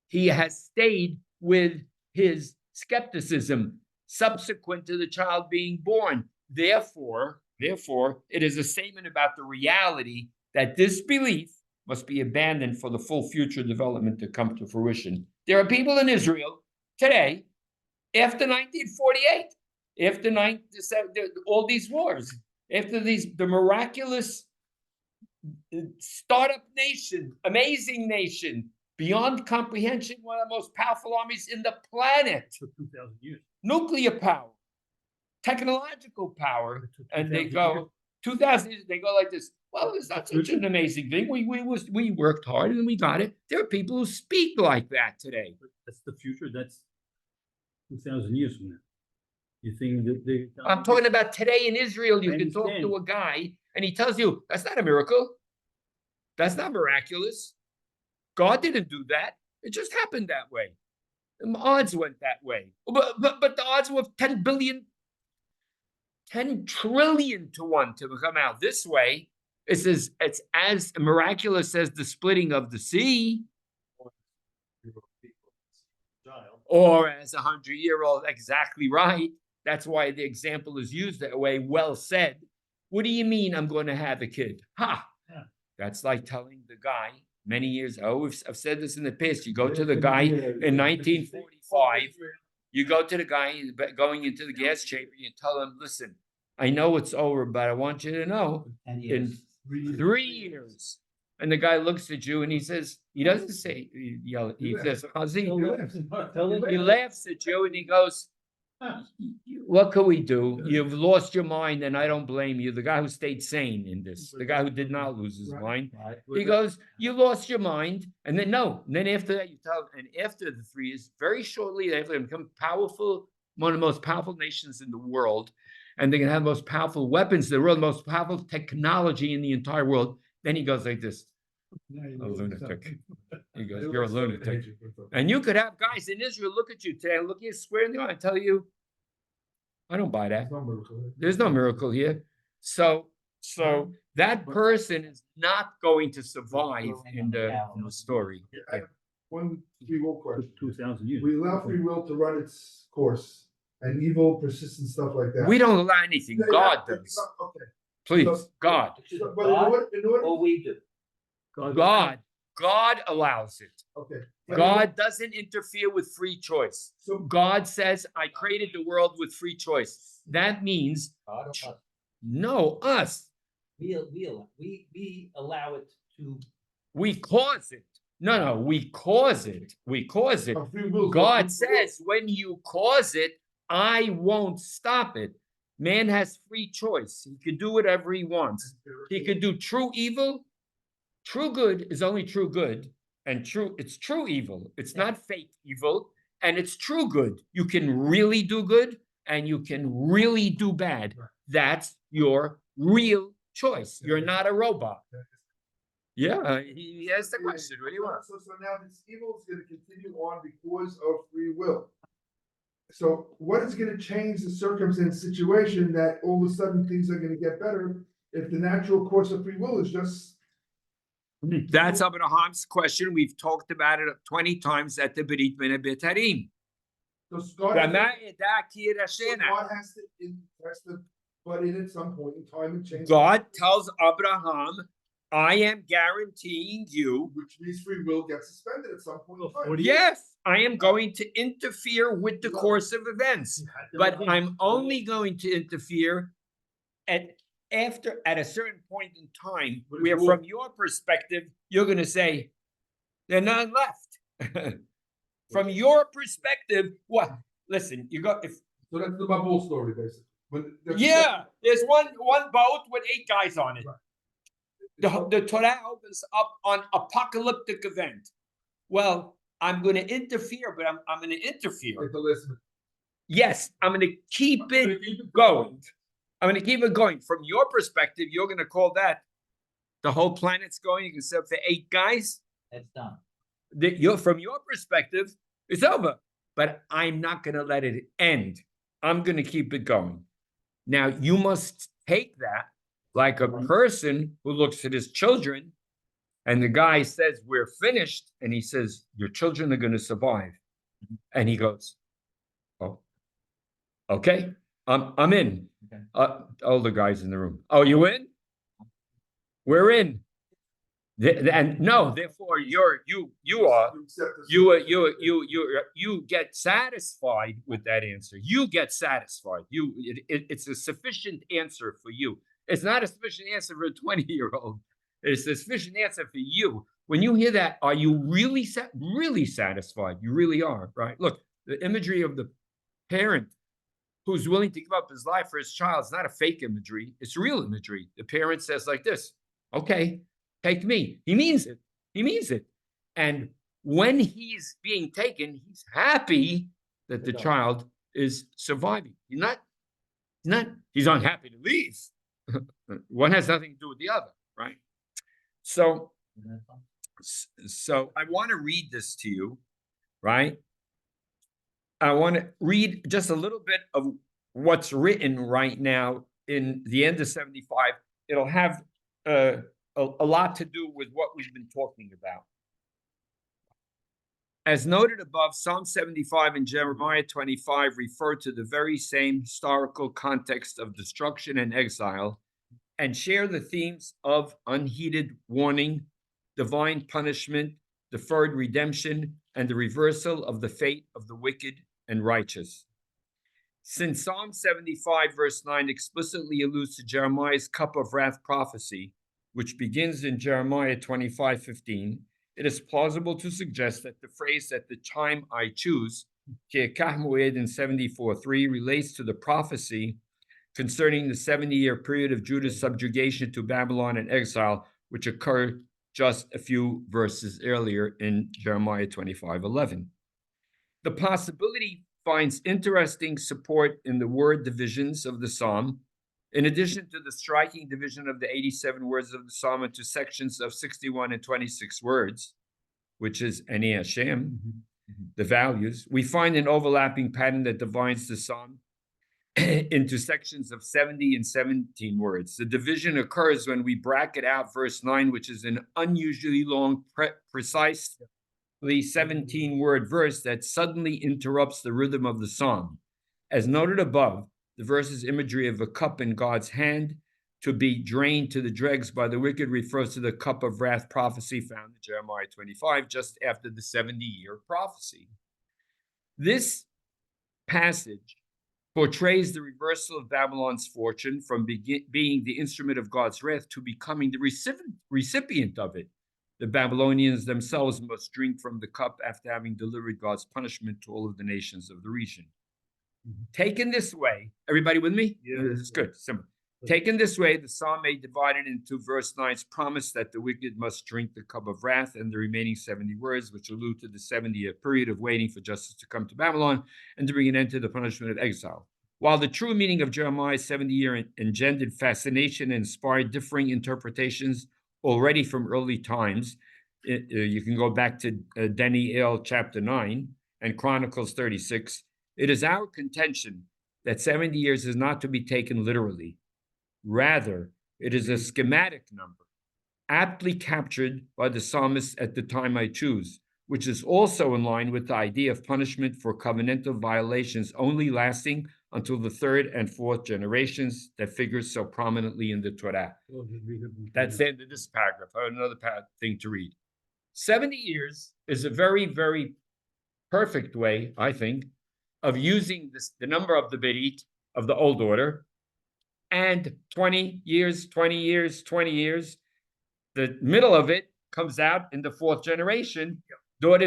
He has stayed with his skepticism subsequent to the child being born. Therefore, it is a statement about the reality that this belief must be abandoned for the full future development to come to fruition. There are people in Israel today, after 1948, after all these wars, after the miraculous startup nation, amazing nation, beyond comprehension, one of the most powerful armies in the planet, For 2,000 years. nuclear power, technological power, and they 2,000 go 2,000 years, they go like this. Well, it's not such an amazing thing. We worked hard and we got it. There are people who speak like that today. But that's the future. That's 2,000 years from now. You think that they? I'm talking about today in Israel. You I can talk to understand. a guy and he tells you that's not a miracle. That's not miraculous. God didn't do that. It just happened that way. The odds went that way. But the odds were 10 trillion to 1 to come out this way. It's as miraculous as the splitting of the sea, or as 100-year-old. Exactly right. That's why the example is used that way. Well said. What do you mean I'm going to have a kid? Ha! Yeah. That's like telling the guy many years. Oh, I've said this in the past. You go to the guy in 1945. You go to the guy going into the gas chamber. You tell him, "Listen, I know it's over, but I want you to know in 3 years." And the guy looks at you and he says, he doesn't say, he says, Chazi. He laughs at you and he goes, what can we do? You've lost your mind and I don't blame you. The guy who stayed sane in this, the guy who did not lose his mind. He goes, you lost your mind. And then then after that you tell, and after the 3 years, very shortly, they have to become powerful, one of the most powerful nations in the world. And they're going to have the most powerful weapons in the world, the most powerful technology in the entire world. Then he goes like this, a lunatic. He goes, you're a lunatic. And you could have guys in Israel look at you today and look you square in the eye and tell you, I don't buy that. There's no miracle here. So that person is not going to survive in the story. I have one free will question. 2,000 years. We allow free will to run its course, and evil persists and stuff like that. We don't allow anything. God does. Okay. Please, God. But in order, we do. God allows it. okay. God doesn't interfere with free choice. So God says, I created the world with free choice. That means, no, us. We allow it to. We cause it. No, we cause it. We cause it. free will. God says, when you cause it, I won't stop it. Man has free choice. He can do whatever he wants. He could do true evil. True good is only true good. And it's true evil. It's not fake evil. And it's true good. You can really do good and you can really do bad. That's your real choice. You're not a robot. Yeah, he asked the question. What do you want? So now this evil is going to continue on because of free will. So what is going to change the circumstance situation that all of a sudden things are going to get better if the natural course of free will is just. That's Abraham's question. We've talked about it 20 times at the Berit Min HaBetarim. So God has to butt in at some point in time and change. God tells Abraham, I am guaranteeing you. Which means free will gets suspended at some point in time. Yes, I am going to interfere with the course of events, but I'm only going to interfere at a certain point in time where from your perspective, you're going to say, there's none left. From your perspective, what? Listen, you got, So that's the Babul story, basically. Yeah, there's one boat with 8 guys on it. The Torah opens up on apocalyptic event. Well, I'm going to interfere, but I'm going to interfere. Yes, I'm going to keep it going. I'm going to keep it going. From your perspective, you're going to call that the whole planet's going except for 8 guys. It's done. From your perspective, it's over. But I'm not going to let it end. I'm going to keep it going. Now, you must take that like a person who looks at his children and the guy says, we're finished. And he says, your children are going to survive. And he goes, oh, okay, I'm in. Okay. Older guys in the room. Oh, you in? We're in. And no, therefore you get satisfied with that answer. You get satisfied. It's a sufficient answer for you. It's not a sufficient answer for a 20-year-old. It's a sufficient answer for you. When you hear that, are you really satisfied? You really are, right? Look, the imagery of the parent who's willing to give up his life for his child is not a fake imagery. It's real imagery. The parent says like this, okay, take me. He means it. He means it. And when he's being taken, he's happy that the child is surviving. He's unhappy to leave. One has nothing to do with the other, right? So I want to read this to you, right? I want to read just a little bit of what's written right now in the end of 75. It'll have a lot to do with what we've been talking about. As noted above, Psalm 75 and Jeremiah 25 refer to the very same historical context of destruction and exile and share the themes of unheeded warning, divine punishment, deferred redemption, and the reversal of the fate of the wicked and righteous. Since Psalm 75 verse 9 explicitly alludes to Jeremiah's cup of wrath prophecy, which begins in Jeremiah 25:15, it is plausible to suggest that the phrase "at the time I choose," Ke'ekach Moed in 74:3, relates to the prophecy concerning the 70-year period of Judah's subjugation to Babylon and exile, which occurred just a few verses earlier in Jeremiah 25:11. The possibility finds interesting support in the word divisions of the psalm, in addition to the striking division of the 87 words of the psalm into sections of 61 and 26 words, which is Ani Hashem, the values. We find an overlapping pattern that divides the psalm into sections of 70 and 17 words. The division occurs when we bracket out verse 9, which is an unusually long, precisely 17-word verse that suddenly interrupts the rhythm of the psalm. As noted above, the verse's imagery of a cup in God's hand to be drained to the dregs by the wicked refers to the cup of wrath prophecy found in Jeremiah 25, just after the 70-year prophecy. This passage portrays the reversal of Babylon's fortune from being the instrument of God's wrath to becoming the recipient of it. The Babylonians themselves must drink from the cup after having delivered God's punishment to all of the nations of the region. Taken this way, everybody with me? Yeah. This is good, simple. Taken this way, the psalm may divide it into verse 9's promise that the wicked must drink the cup of wrath and the remaining 70 words, which allude to the 70-year period of waiting for justice to come to Babylon and to bring an end to the punishment of exile. While the true meaning of Jeremiah's 70-year engendered fascination and inspired differing interpretations already from early times, you can go back to Daniel chapter 9 and Chronicles 36. It is our contention that 70 years is not to be taken literally. Rather, it is a schematic number, aptly captured by the psalmist at the time I choose, which is also in line with the idea of punishment for covenantal violations only lasting until the 3rd and 4th generations that figures so prominently in the Torah. That's the end of this paragraph. I have another thing to read. 70 years is a very, very perfect way, I think, of using the number of the Berit of the old order, and 20 years, 20 years, 20 years. The middle of it comes out in the 4th generation, right?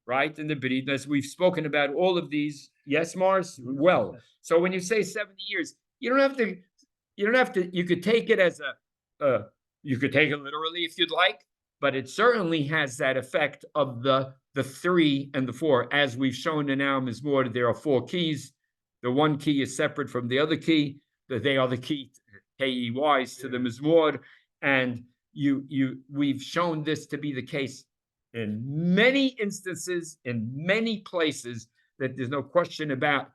right? In the Brit, as we've spoken about all of these. Yes, Mars? Well, so when you say 70 years, you don't have to, you could take it as you could take it literally if you'd like, but it certainly has that effect of the 3 and the 4. As we've shown in our Mizmor, there are 4 keys. The one key is separate from the other key, that they are the key, K-E-Ys, to the Mizmor. And we've shown this to be the case in many instances, in many places, that there's no question about.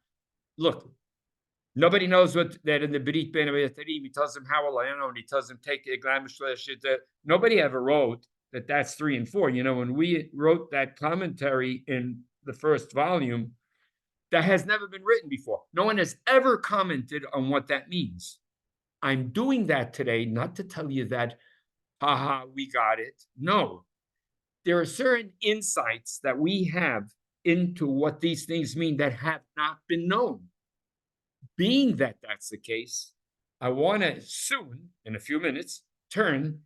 Look, nobody knows what that in the Brit Ben Abiyatarim, he tells them how and he tells them take a glamish. Nobody ever wrote that that's 3 and 4. When we wrote that commentary in the first volume, that has never been written before. No one has ever commented on what that means. I'm doing that today, not to tell you that, haha, we got it. No, there are certain insights that we have into what these things mean that have not been known. Being that that's the case, I want to soon, in a few minutes, turn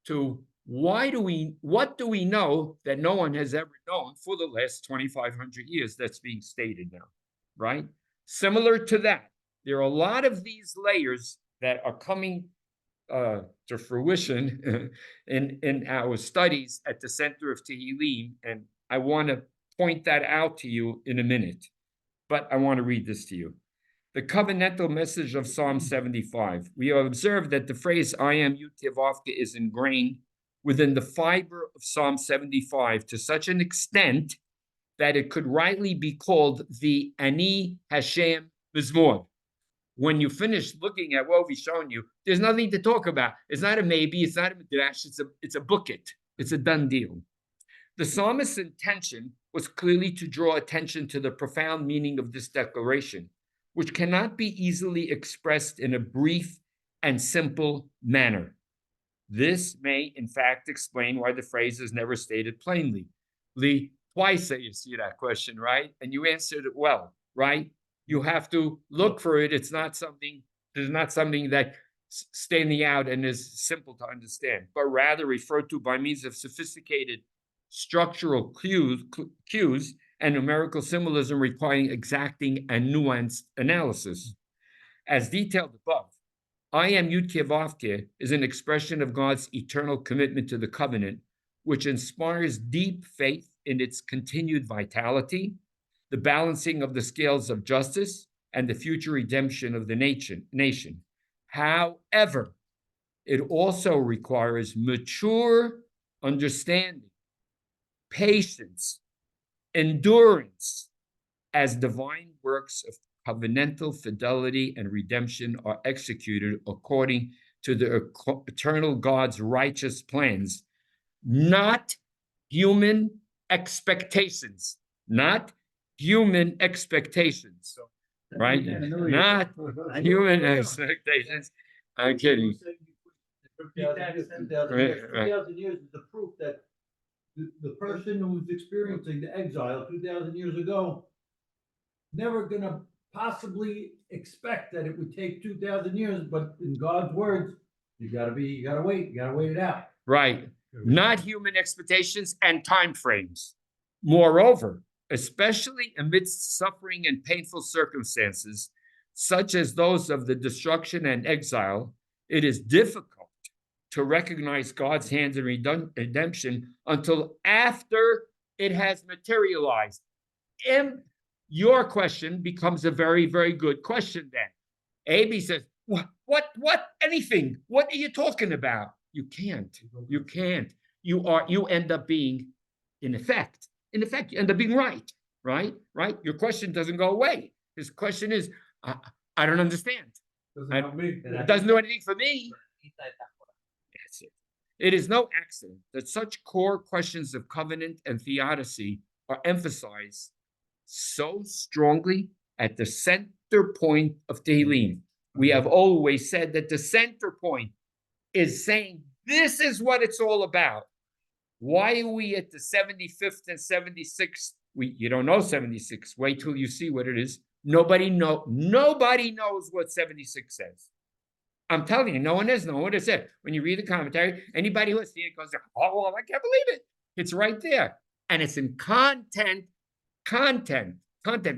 to what do we know that no one has ever known for the last 2,500 years that's being stated now, right? Similar to that, there are a lot of these layers that are coming to fruition in our studies at the Center of Tehillim, and I want to point that out to you in a minute, but I want to read this to you. The covenantal message of Psalm 75. We have observed that the phrase I am Yud-Keh-Vav-Keh is ingrained within the fiber of Psalm 75 to such an extent that it could rightly be called the Ani Hashem Mizmor. When you finish looking at what we've shown you, there's nothing to talk about. It's not a maybe, it's not a midrash, it's a book it. It's a done deal. The psalmist's intention was clearly to draw attention to the profound meaning of this declaration, which cannot be easily expressed in a brief and simple manner. This may, in fact, explain why the phrase is never stated plainly. Lee, twice you see that question, right? And you answered it well, right? You have to look for it. It's not something that standing out and is simple to understand, but rather referred to by means of sophisticated structural cues and numerical symbolism requiring exacting and nuanced analysis. As detailed above, I am Yud-Keh-Vav-Keh is an expression of God's eternal commitment to the covenant, which inspires deep faith in its continued vitality, the balancing of the scales of justice, and the future redemption of the nation. However, it also requires mature understanding, patience, endurance, as divine works of covenantal fidelity and redemption are executed according to the eternal God's righteous plans, not human expectations, not human expectations, right? Not human expectations. I'm kidding. 2,000 years is the proof that the person who was experiencing the exile 2,000 years ago never gonna possibly expect that it would take 2,000 years, but in God's words, you gotta wait it out. Right. Not human expectations and time frames. Moreover, especially amidst suffering and painful circumstances, such as those of the destruction and exile, it is difficult to recognize God's hand in redemption until after it has materialized. And your question becomes a very, very good question then. AB says, what, anything? What are you talking about? You can't. You end up being, in effect, you end up being right? Your question doesn't go away. His question is, I don't understand. Doesn't help me. It doesn't do anything for me. That's it. It is no accident that such core questions of covenant and theodicy are emphasized so strongly at the center point of Tehillim. We have always said that the center point is saying this is what it's all about. Why are we at the 75th and 76th? You don't know 76. Wait till you see what it is. Nobody knows what 76 says. I'm telling you, no one has said. When you read the commentary, anybody who has seen it goes, oh, well, I can't believe it. It's right there. And it's in content,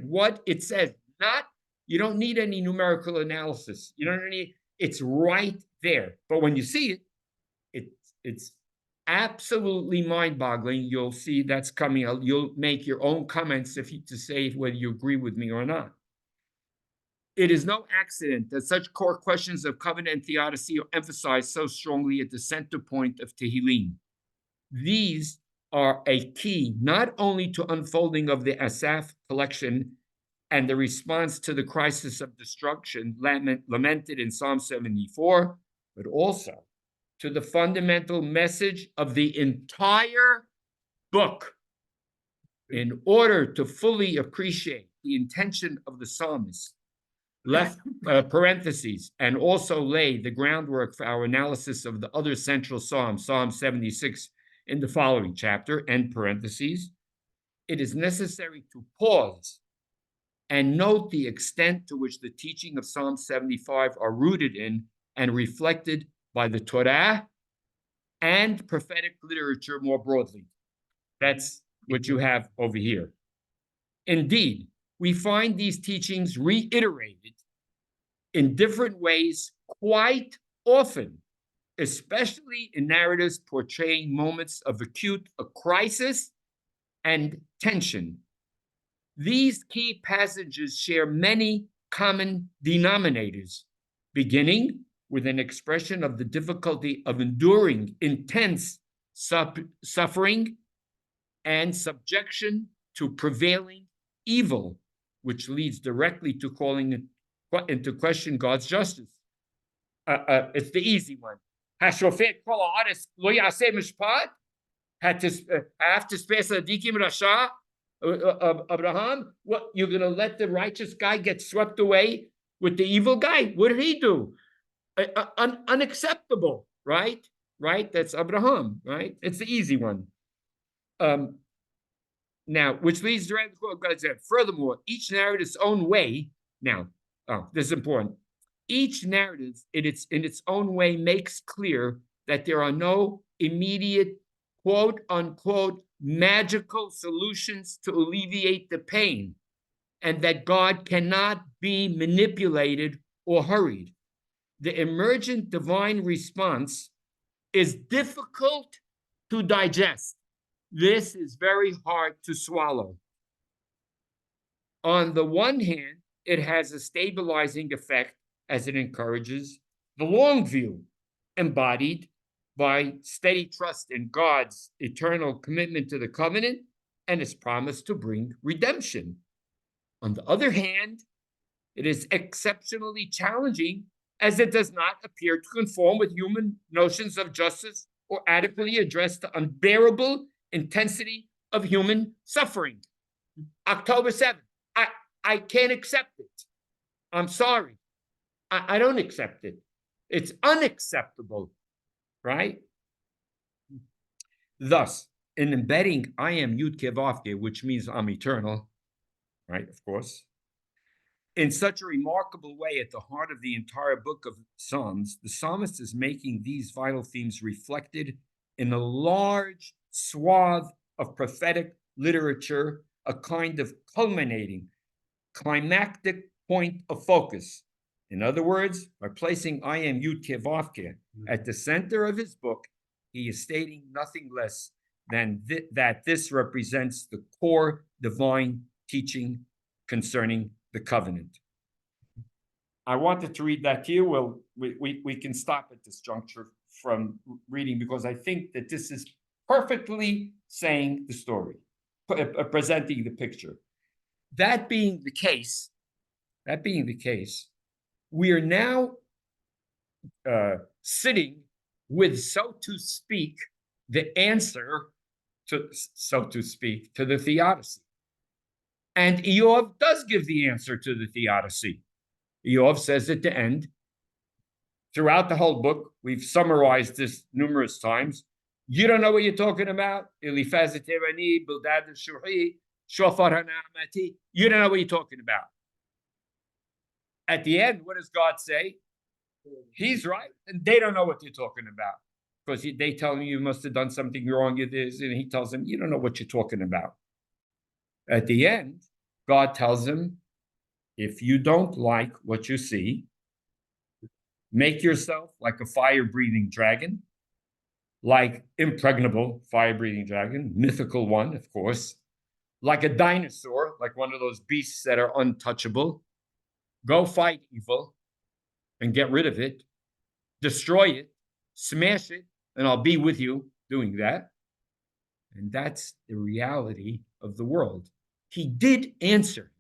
what it says, not, you don't need any numerical analysis. You don't need, it's right there. But when you see it, it's absolutely mind-boggling. You'll see that's coming. You'll make your own comments to say whether you agree with me or not. It is no accident that such core questions of covenant and theodicy are emphasized so strongly at the center point of Tehillim. These are a key not only to unfolding of the Asaph collection and the response to the crisis of destruction lamented in Psalm 74, but also to the fundamental message of the entire book. In order to fully appreciate the intention of the psalmist, left parentheses, and also lay the groundwork for our analysis of the other central psalm, Psalm 76, in the following chapter, end parentheses, it is necessary to pause and note the extent to which the teaching of Psalm 75 are rooted in and reflected by the Torah and prophetic literature more broadly. That's what you have over here. Indeed, we find these teachings reiterated in different ways quite often, especially in narratives portraying moments of acute crisis and tension. These key passages share many common denominators, beginning with an expression of the difficulty of enduring intense suffering and subjection to prevailing evil, which leads directly to calling into question God's justice. It's the easy one. Hashofet kol haaretz lo yaseh mishpat, ha'aftis pesadikim rasha, Abraham, what, you're going to let the righteous guy get swept away with the evil guy? What did he do? Unacceptable, right? Right? That's Abraham, right? It's the easy one. Now, which leads directly to what God said. Furthermore, each narrative its own way. Now, this is important. Each narrative in its own way makes clear that there are no immediate, quote unquote, magical solutions to alleviate the pain, and that God cannot be manipulated or hurried. The emergent divine response is difficult to digest. This is very hard to swallow. On the one hand, it has a stabilizing effect as it encourages the long view, embodied by steady trust in God's eternal commitment to the covenant and his promise to bring redemption. On the other hand, it is exceptionally challenging as it does not appear to conform with human notions of justice or adequately address the unbearable intensity of human suffering. October 7th, I can't accept it. I'm sorry. I don't accept it. It's unacceptable, right? Thus, in embedding I am Yud Keh Vav Keh, which means I'm eternal, right, of course, in such a remarkable way at the heart of the entire book of Psalms, the psalmist is making these vital themes reflected in a large swath of prophetic literature, a kind of culminating, climactic point of focus. In other words, by placing I am Yud Keh Vav Keh at the center of his book, he is stating nothing less than that this represents the core divine teaching concerning the covenant. I wanted to read that to you. Well, we can stop at this juncture from reading because I think that this is perfectly saying the story, presenting the picture. That being the case, we are now sitting with, so to speak, the answer to, so to speak, to the theodicy. And Eov does give the answer to the theodicy. Eov says at the end, throughout the whole book, we've summarized this numerous times. You don't know what you're talking about. Eliphaz Tevrani, Bildad Shuhi, Shofar Hanamati. You don't know what you're talking about. At the end, what does God say? He's right, and they don't know what you're talking about. because they tell him you must have done something wrong. It is, and he tells them, you don't know what you're talking about. At the end, God tells him, if you don't like what you see, make yourself like a fire-breathing dragon, like impregnable fire-breathing dragon, mythical one, of course, like a dinosaur, like one of those beasts that are untouchable. Go fight evil and get rid of it, destroy it, smash it, and I'll be with you doing that. And that's the reality of the world. He did answer.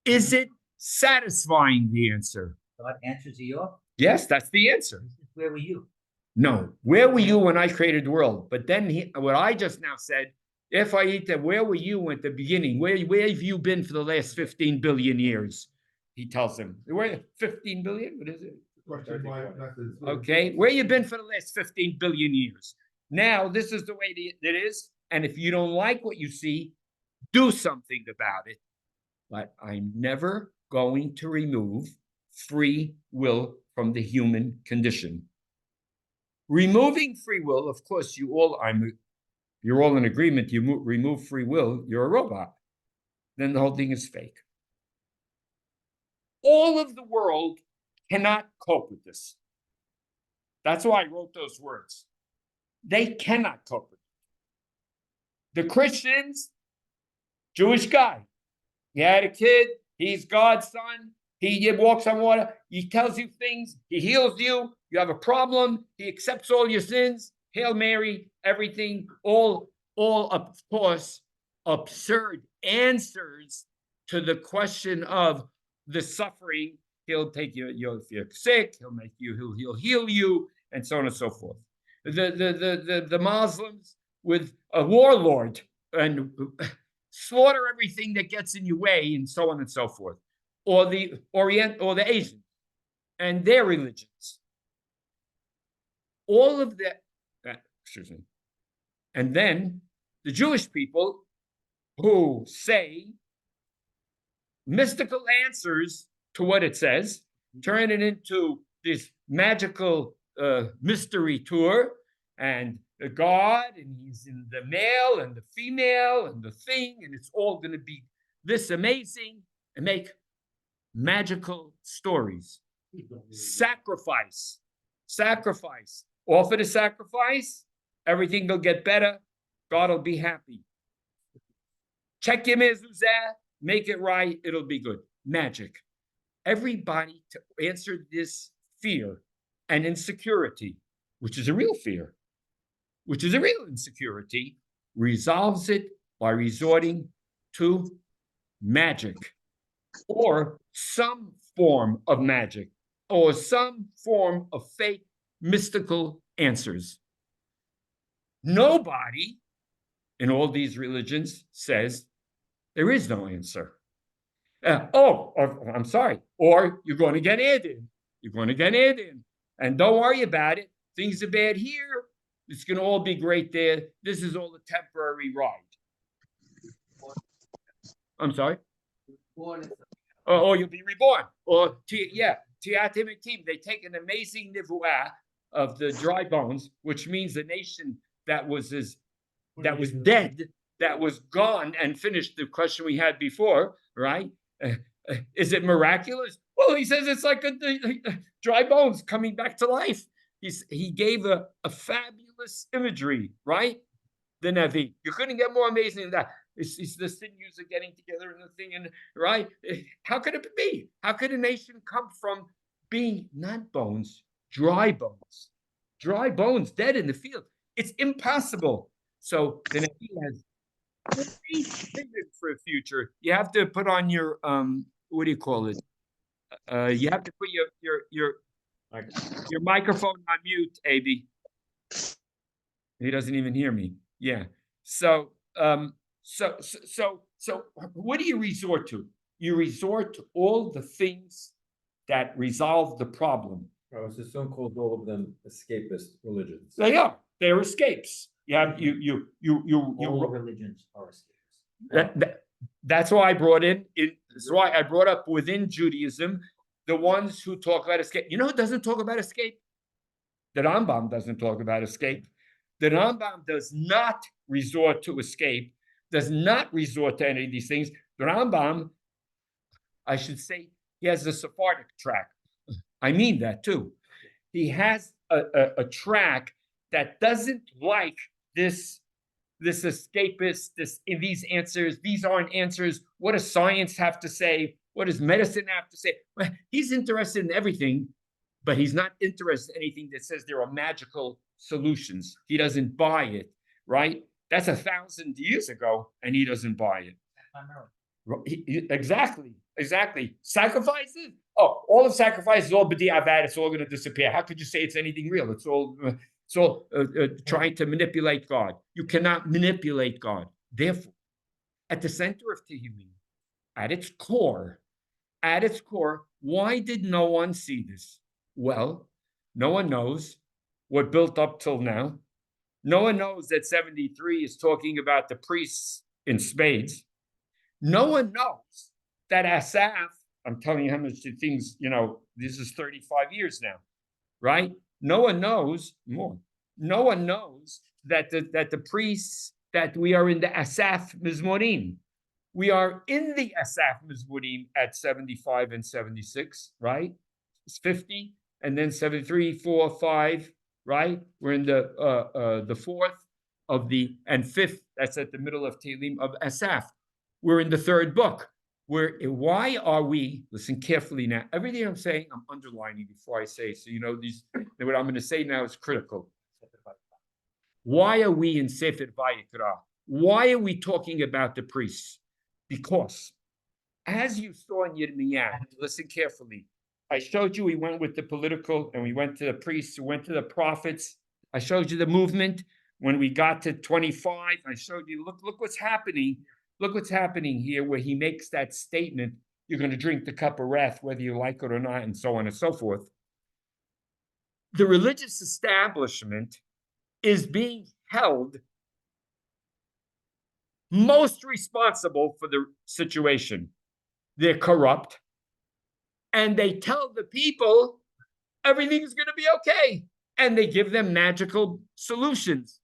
Is it satisfying, the answer? God answers you. Yes, that's the answer. Where were you? No. Where were you when I created the world? But then what I just now said, if I eat that, where were you at the beginning? Where have you been for the last 15 billion years? He tells them, where 15 billion? What is it? Question my methods. Okay, where you been for the last 15 billion years? Now, this is the way it is. And if you don't like what you see, do something about it. But I'm never going to remove free will from the human condition. Removing free will, of course, you're all in agreement. You remove free will, you're a robot. Then the whole thing is fake. All of the world cannot cope with this. That's why I wrote those words. They cannot cope with it. The Christians, Jewish guy, he had a kid, he's God's son, he walks on water, he tells you things, he heals you, you have a problem, he accepts all your sins, Hail Mary, everything, all of course, absurd answers to the question of the suffering. He'll take you, if you're sick, he'll heal you, and so on and so forth. The Muslims with a warlord and slaughter everything that gets in your way, and so on and so forth. Or the Orient or the Asians and their religions. All of that, excuse me. And then the Jewish people who say mystical answers to what it says, turn it into this magical mystery tour, and God, and he's in the male and the female and the thing, and it's all going to be this amazing, and make magical stories. Sacrifice, offer the sacrifice, everything will get better, God will be happy. Check your mezuzah, make it right, it'll be good. Magic. Everybody to answer this fear and insecurity, which is a real fear, which is a real insecurity, resolves it by resorting to magic or some form of magic or some form of fake mystical answers. Nobody in all these religions says there is no answer. I'm sorry. Or you're going to get added. You're going to get added. And don't worry about it. Things are bad here. It's going to all be great there. This is all a temporary ride. I'm sorry? Or you'll be reborn. Or, Tiatim Akim, they take an amazing nivuah of the dry bones, which means the nation that was dead, that was gone and finished, the question we had before, right? Is it miraculous? Well, he says it's like a dry bones coming back to life. He gave a fabulous imagery, right? The Nevi. You couldn't get more amazing than that. It's the sinews are getting together and the thing, and right? How could it be? How could a nation come from being not bones, dry bones? Dry bones, dead in the field. It's impossible. So the Nevi has for the future. You have to put on your what do you call it? You have to put your microphone on mute, AB. He doesn't even hear me. Yeah. So what do you resort to? You resort to all the things that resolve the problem. Oh, so some called all of them escapist religions. They are. They're escapes. You have All religions are escapes. That's why I brought that's why I brought up within Judaism the ones who talk about escape. You know who doesn't talk about escape? The Rambam doesn't talk about escape. The Rambam does not resort to escape, does not resort to any of these things. The Rambam, I should say, he has a Sephardic track. I mean that too. He has a track that doesn't like this escapist, these answers. These aren't answers. What does science have to say? What does medicine have to say? Well, he's interested in everything, but he's not interested in anything that says there are magical solutions. He doesn't buy it, right? That's 1,000 years ago, and he doesn't buy it. Exactly. Sacrifices? Oh, all of sacrifice is all b'di'avad. It's all going to disappear. How could you say it's anything real? It's all trying to manipulate God. You cannot manipulate God. Therefore, at the center of Tehillim, at its core, why did no one see this? Well, no one knows what built up till now. No one knows that 73 is talking about the priests in spades. No one knows that Asaph, I'm telling you how much things, this is 35 years now, right? No one knows more. No one knows that the priests, that we are in the Asaph Mizmorim. We are in the Asaph Mizmorim at 75 and 76, right? It's 50, and then 73, 4, 5, right? We're in the fourth of the, and fifth, that's at the middle of Tehillim of Asaph. We're in the third book. Why are we, listen carefully now, everything I'm saying, I'm underlining before I say, so what I'm going to say now is critical. Why are we in Sefer Vayikra? Why are we talking about the priests? Because, as you saw in Yirmiyah, listen carefully, I showed you we went with the political, and we went to the priests, we went to the prophets. I showed you the movement. When we got to 25, I showed you, look what's happening. Look what's happening here, where he makes that statement, you're going to drink the cup of wrath, whether you like it or not, and so on and so forth. The religious establishment is being held most responsible for the situation. They're corrupt, and they tell the people everything is going to be okay, and they give them magical solutions.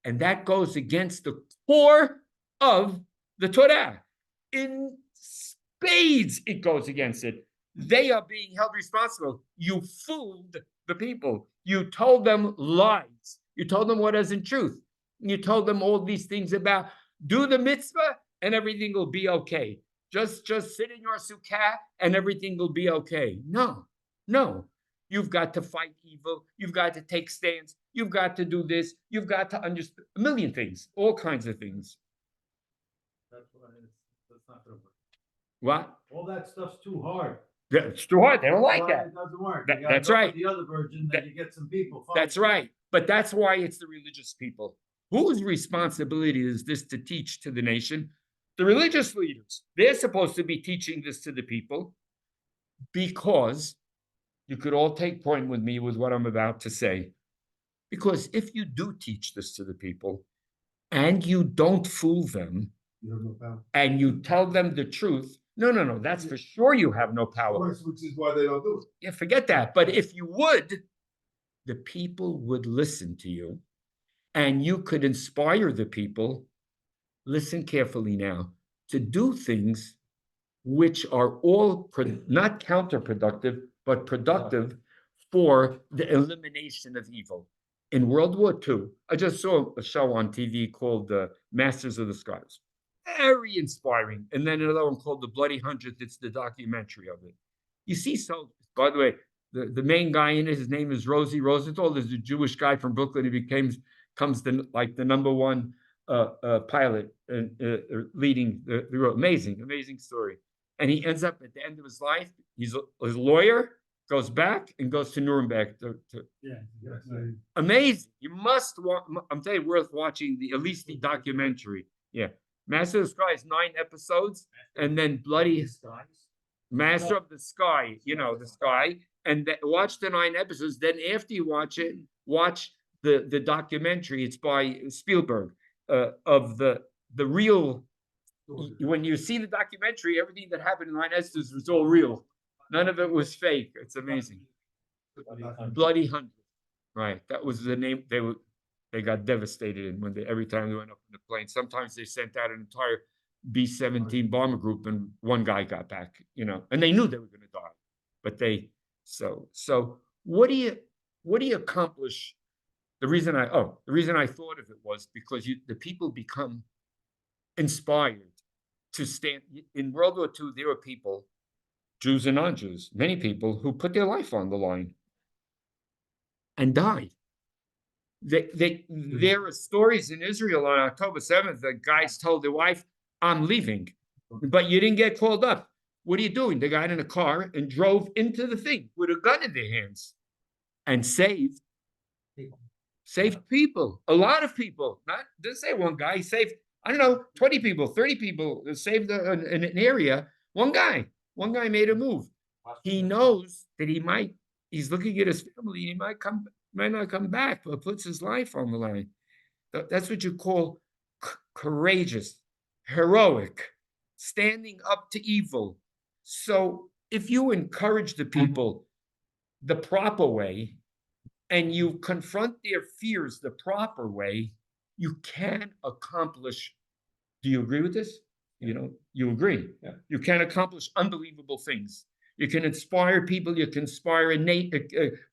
And that goes against the core of the Torah. In spades, it goes against it. They are being held responsible. You fooled the people. You told them lies. You told them what isn't truth. You told them all these things about do the mitzvah and everything will be okay. Just sit in your sukkah and everything will be okay. No. You've got to fight evil. You've got to take stands. You've got to do this. You've got to understand a million things, all kinds of things. That's not gonna work. What? All that stuff's too hard. It's too hard. They don't like Why that. it doesn't work. That- You gotta that's go right. with the other version, then you get some people. fine. That's right. But that's why it's the religious people. Whose responsibility is this to teach to the nation? The religious leaders. They're supposed to be teaching this to the people, because you could all take point with me with what I'm about to say. Because if you do teach this to the people and you don't fool them You have no power. and you tell them the truth, no, that's for sure you have no Of power. course, which is why they don't do it. Yeah, forget that. But if you would, the people would listen to you, and you could inspire the people, listen carefully now, to do things which are all not counterproductive, but productive for the elimination of evil. In World War II, I just saw a show on TV called Masters of the Skies. Very inspiring. And then another one called The Bloody Hundredth. It's the documentary of it. You see, so by the way, the main guy in it, his name is Rosie Rosenthal. There's a Jewish guy from Brooklyn. He comes the number one pilot leading the road. Amazing story. And he ends up at the end of his life, he's a lawyer, goes back and goes to Nuremberg. Amazing. You must watch. I'm telling you, worth watching at least the documentary. Yeah. Master of the Sky is 9 episodes, and then Bloody Master of the Sky, the sky, and watch the 9 episodes. Then after you watch it, watch the documentary. It's by Spielberg of the real. When you see the documentary, everything that happened in 9 episodes was all real. None of it was fake. It's amazing. Bloody Hundred, Right, that was the name, they got devastated in when every time they went up in the plane. Sometimes they sent out an entire B-17 bomber group and one guy got back, and they knew they were gonna die. But so what do you accomplish? The reason I thought of it was because the people become inspired to stand. In World War II, there were people, Jews and non-Jews, many people who put their life on the line and died. There are stories in Israel on October 7th that guys told their wife, I'm leaving, but you didn't get called up. What are you doing? They got in a car and drove into the thing with a gun in their hands and saved people, a lot of people. Not just say one guy, he saved, I don't know, 20 people, 30 people, saved an area. One guy made a move. He knows that he's looking at his family, he might not come back, but puts his life on the line. That's what you call courageous, heroic, standing up to evil. So if you encourage the people the proper way and you confront their fears the proper way, you can accomplish. Do you agree with this? You agree. Yeah. You can accomplish unbelievable things. You can inspire people. You can inspire a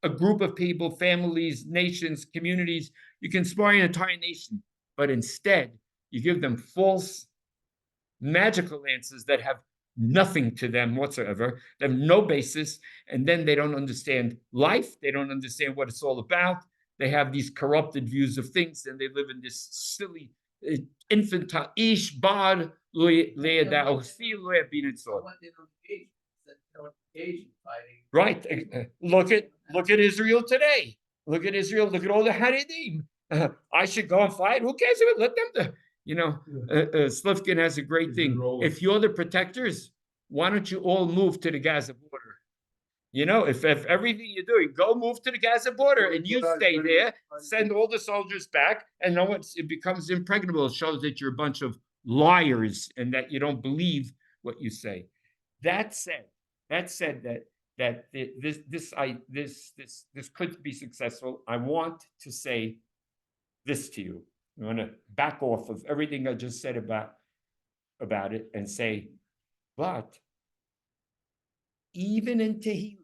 group of people, families, nations, communities. You can inspire an entire nation. But instead, you give them false, magical answers that have nothing to them whatsoever. They have no basis. And then they don't understand life. They don't understand what it's all about. They have these corrupted views of things, and they live in this silly, infantile, ish, bad, right. Look at Israel today. Look at Israel. Look at all the Haredim. I should go and fight. Who cares? Let them. Slifkin has a great thing. If you're the protectors, why don't you all move to the Gaza border? If everything you're doing, go move to the Gaza border and you stay there, send all the soldiers back, and it becomes impregnable. It shows that you're a bunch of liars and that you don't believe what you say. That said that this could be successful. I want to say this to you. I want to back off of everything I just said about it and say, but even in Tehillim,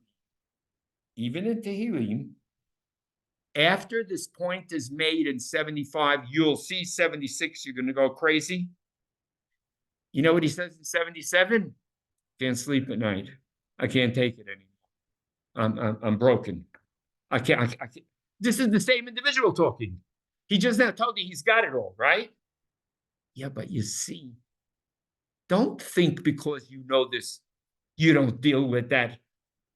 after this point is made in 75, you'll see 76, you're going to go crazy. You know what he says in 77? Can't sleep at night. I can't take it anymore. I'm broken. I can't. This is the same individual talking. He just now told you he's got it all, right? Yeah, but you see, don't think because you know this, you don't deal with that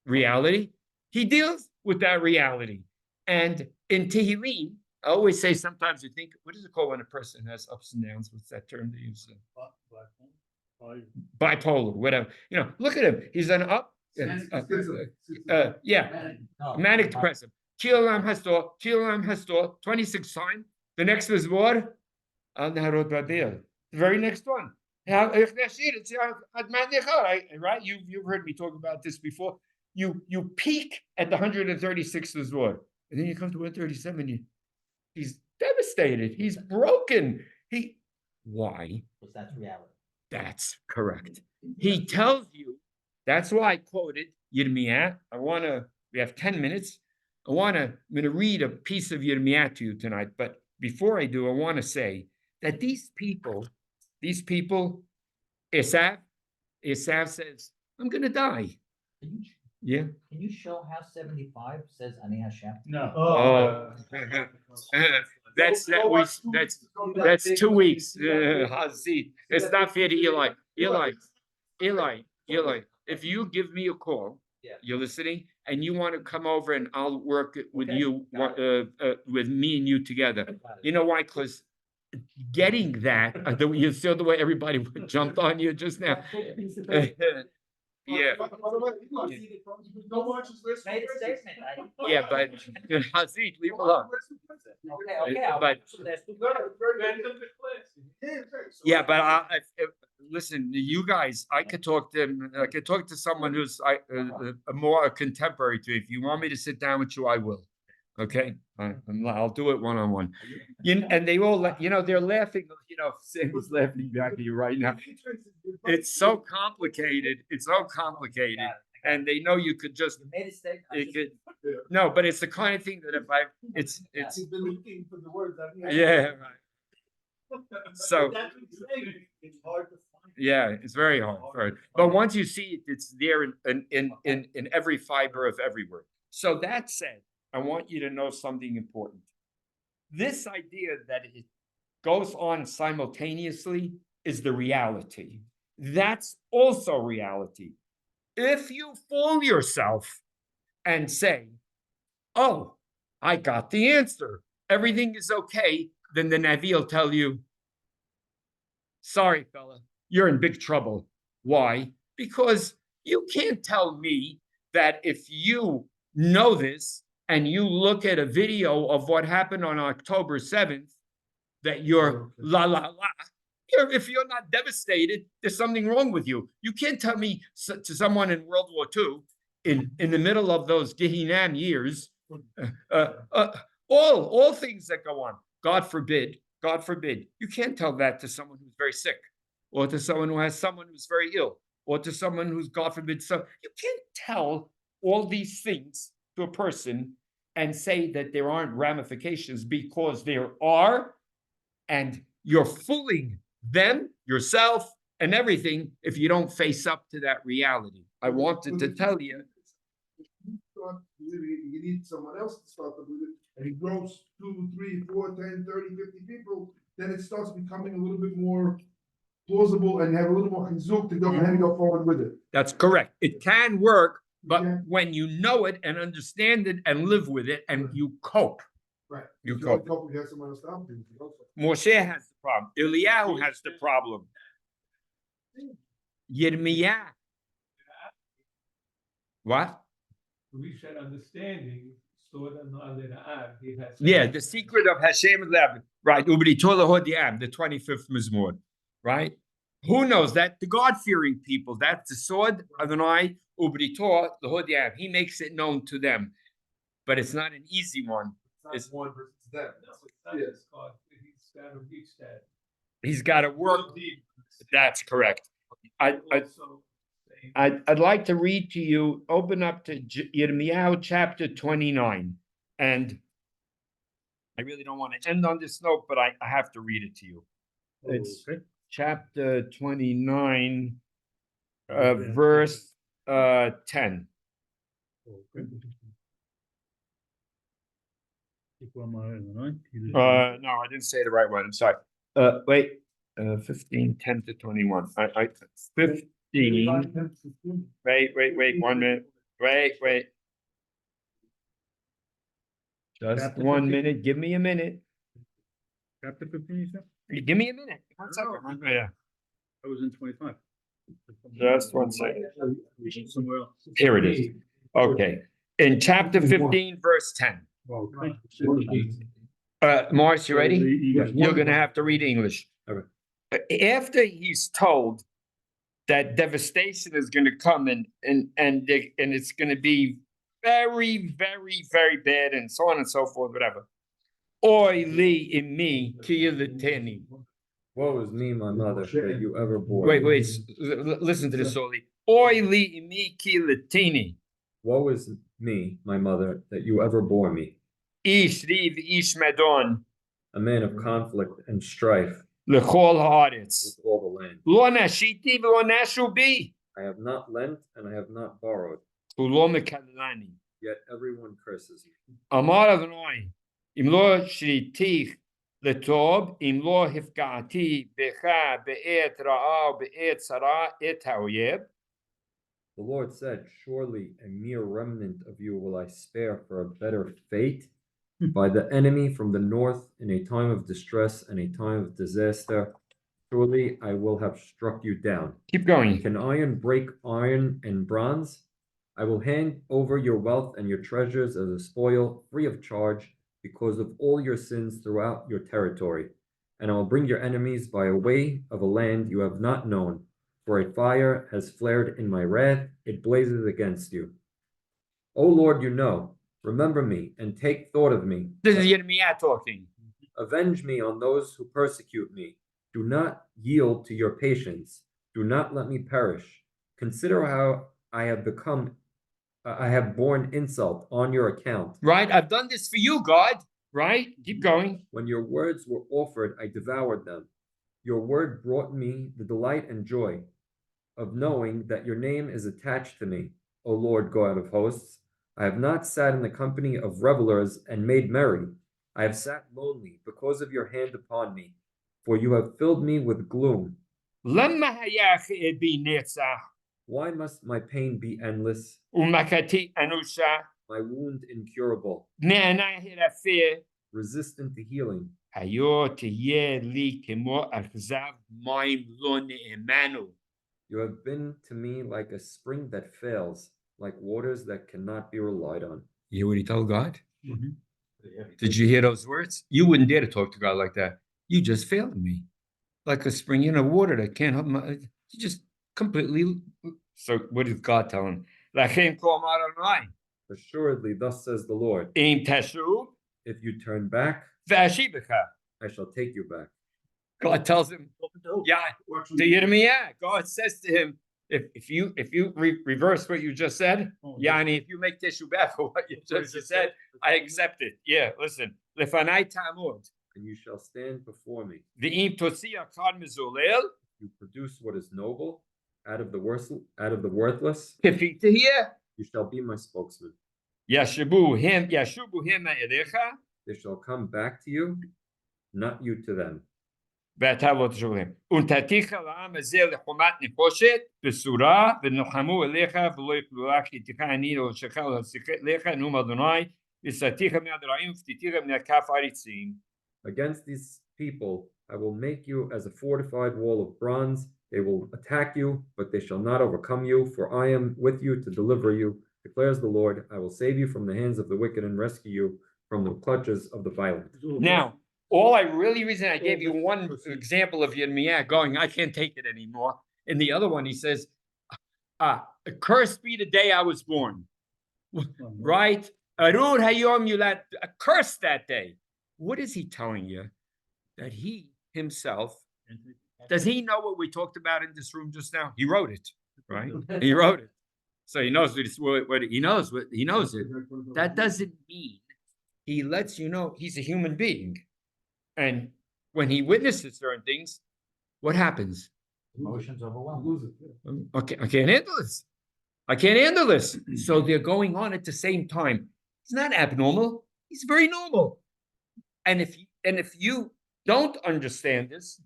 reality. He deals with that reality. And in Tehillim, I always say sometimes you think, what is it called when a person has ups and downs? What's that term they use? Bipolar, whatever. Look at him. He's an up. Manic depressive. Kilam Hastor, 26 time. The next is what? Al Naharot Babel. The very next one. Right? You've heard me talk about this before. You peak at the 136th word, and then you come to 137. He's devastated. He's broken. Why? Because that's reality. That's correct. He tells you. That's why I quoted Yirmiyah. We have 10 minutes. I'm going to read a piece of Yirmiyah to you tonight. But before I do, I want to say that these people, Esav says, I'm going to die. Yeah. Can you show how 75 says Ani Hashem? No. Oh, that's 2 weeks. It's not fair to Eli. Eli, if you give me a call, you're listening, and you want to come over and I'll work with you, with me and you together. You know why? Because getting that, you saw the way everybody jumped on you just now. Yeah. Made a statement. Yeah, but Hazid, leave him alone. Okay. But yeah, but listen, you guys, I could talk to someone who's more contemporary to you. If you want me to sit down with you, I will. Okay, I'll do it one-on-one. And they all, they're laughing, Sam was laughing back at you right now. It's so complicated, and they know you could just, You made a mistake. it could, no, but it's the kind of thing that if it's, You've been looking for the words. yeah, right. So, That's what I'm saying. It's hard to find. yeah, it's very hard, but once you see it, it's there in every fiber of every word. So that said, I want you to know something important. This idea that it goes on simultaneously is the reality. That's also reality. If you fool yourself and say, oh, I got the answer, everything is okay, then the Navi will tell you, sorry, fella, you're in big trouble. Why? Because you can't tell me that if you know this and you look at a video of what happened on October 7th, that you're la la la. If you're not devastated, there's something wrong with you. You can't tell me to someone in World War II, in the middle of those Gehinam years, all things that go on. God forbid, you can't tell that to someone who's very sick, or to someone who has someone who's very ill, or to someone who's, God forbid, so you can't tell all these things to a person and say that there aren't ramifications, because there are, and you're fooling them, yourself, and everything if you don't face up to that reality. I wanted to tell you. You need someone else to start to believe it, and it grows 2, 3, 4, 10, 30, 50 people, then it starts becoming a little bit more plausible, and you have a little more chizuk to go ahead and go forward with it. That's correct. It can work, but Yeah. when you know it and understand it and live with it and you cope. Right. You So I cope. hope we have someone else to help you also. Moshe has the problem. Eliyahu has the problem. Yirmiyah. What? We said understanding, so he has. Yeah, the secret of Hashem is left. Right. Ubri Tola Hodiam, the 25th Mizmor. Right? Who knows that? The God-fearing people, that's the sword Adonai, Ubri Tola Hodiam. He makes it known to them. But it's not an easy one. It's one versus them. No, it's not his God, he's got to reach that. He's got to work. That's correct. I'd Also, like to read to you, open up to Yirmiyahu chapter 29. And I really don't want to end on this note, but I have to read it to you. It's chapter 29, verse 10. No, I didn't say the right one. I'm sorry. Wait, 15, 10 to 21. 15. Wait, 1 minute. Wait. Just Chapter 1 15? minute. Give me a minute. Chapter 15, you said? Give me a minute. 1 second. Yeah. I was in 25. Just 1 second. Somewhere else. Here it is. Okay. In chapter 15, verse 10. Morris, you ready? You're gonna have to read English. Okay. After he's told that devastation is gonna come and it's gonna be very, very, very bad and so on and so forth, whatever. Oi li imi kiyalateni. Woe is me, my mother, that you ever bore. Wait, listen to this, Oli. Oi li imi kiyalateni. Woe is me, my mother, that you ever bore me, Ish riv ish medon a man of conflict and strife lechol haaretz. with all the land. Lo nashiti v'lo nashu bi. I have not lent and I have not borrowed, Ulo mekalani. yet everyone curses me. Amar Adonai, im lo shriti letob, im lo hifkati becha be'et ra'a be'et sara et haoyeb. The Lord said, surely a mere remnant of you will I spare for a better fate by the enemy from the north in a time of distress and a time of disaster. Surely I will have struck you down. Keep going. Can iron break iron and bronze? I will hand over your wealth and your treasures as a spoil, free of charge, because of all your sins throughout your territory. And I will bring your enemies by a way of a land you have not known. For a fire has flared in my wrath, it blazes against you. O Lord, you know, Remember me and take thought of me. This is Yirmiyah talking. Avenge me on those who persecute me. Do not yield to your patience. Do not let me perish. Consider how I have borne insult on your account. Right? I've done this for you, God. Right? Keep going. When your words were offered, I devoured them. Your word brought me the delight and joy of knowing that your name is attached to me, O Lord God of hosts. I have not sat in the company of revelers and made merry. I have sat lonely because of your hand upon me, for you have filled me with gloom. لما هياخ بي نيتسا Why must my pain be endless, ومكتي أنوشا my wound incurable, نانا هرفي resistant to healing? هيو تيه لي كمو أخزاب مايم لون إيمانو. You have been to me like a spring that fails, like waters that cannot be relied on. You hear what he told God? Did you hear those words? You wouldn't dare to talk to God like that. You just failed me. Like a spring in a water that can't help my, you just completely. So what did God tell him? Lachem kol Adonai. Assuredly, thus says the Lord, Im teshub if you turn back, v'ashibecha. I shall take you back. God tells him, yeah, to Yirmiyah. God says to him, if you reverse what you just said, Yani, if you make teshubah for what you just said, I accept it. Yeah, listen. Lefanai ta'amud. And you shall stand before me. V'im tosia kad mezolel. You produce what is noble out of the worthless. Kefitahiyah. You shall be my spokesman. Yashubu him elecha. They shall come back to you, not you to them. ואתה לא תשוב להם. ונתתיך לעם הזה לחומת נחושת, בשורה, ונלחמו אליך, ולא יפלו לך, כי תיך אני להושך לך, נאום אדוני, ושאתיך מיד רעים, ופתיתיך מן הכף עריצים. Against these people, I will make you as a fortified wall of bronze. They will attack you, but they shall not overcome you, for I am with you to deliver you, declares the Lord. I will save you from the hands of the wicked and rescue you from the clutches of the violent. Now, reason I gave you one example of Yirmiyah going, I can't take it anymore. In the other one, he says, cursed be the day I was born. Right? Arur hayom yulat, cursed that day. What is he telling you? That he himself, does he know what we talked about in this room just now? He wrote it, right? He wrote it. So he knows what he knows it. That doesn't mean he lets you know he's a human being. And when he witnesses certain things, what happens? Emotions overwhelm. Okay, I can't handle this. I can't handle this. So they're going on at the same time. He's not abnormal. He's very normal. And if you don't understand this,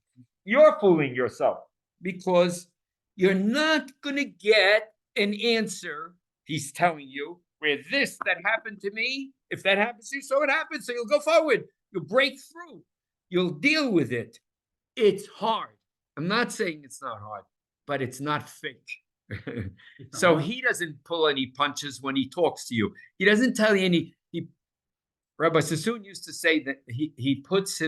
you're fooling yourself because you're not going to get an answer. He's telling you where this that happened to me, if that happens to you, so it happens. So you'll go forward. You'll break through. You'll deal with it. It's hard. I'm not saying it's not hard, but it's not fake. So he doesn't pull any punches when he talks to you. He doesn't tell you any. Rabbi Sassoon used to say that he puts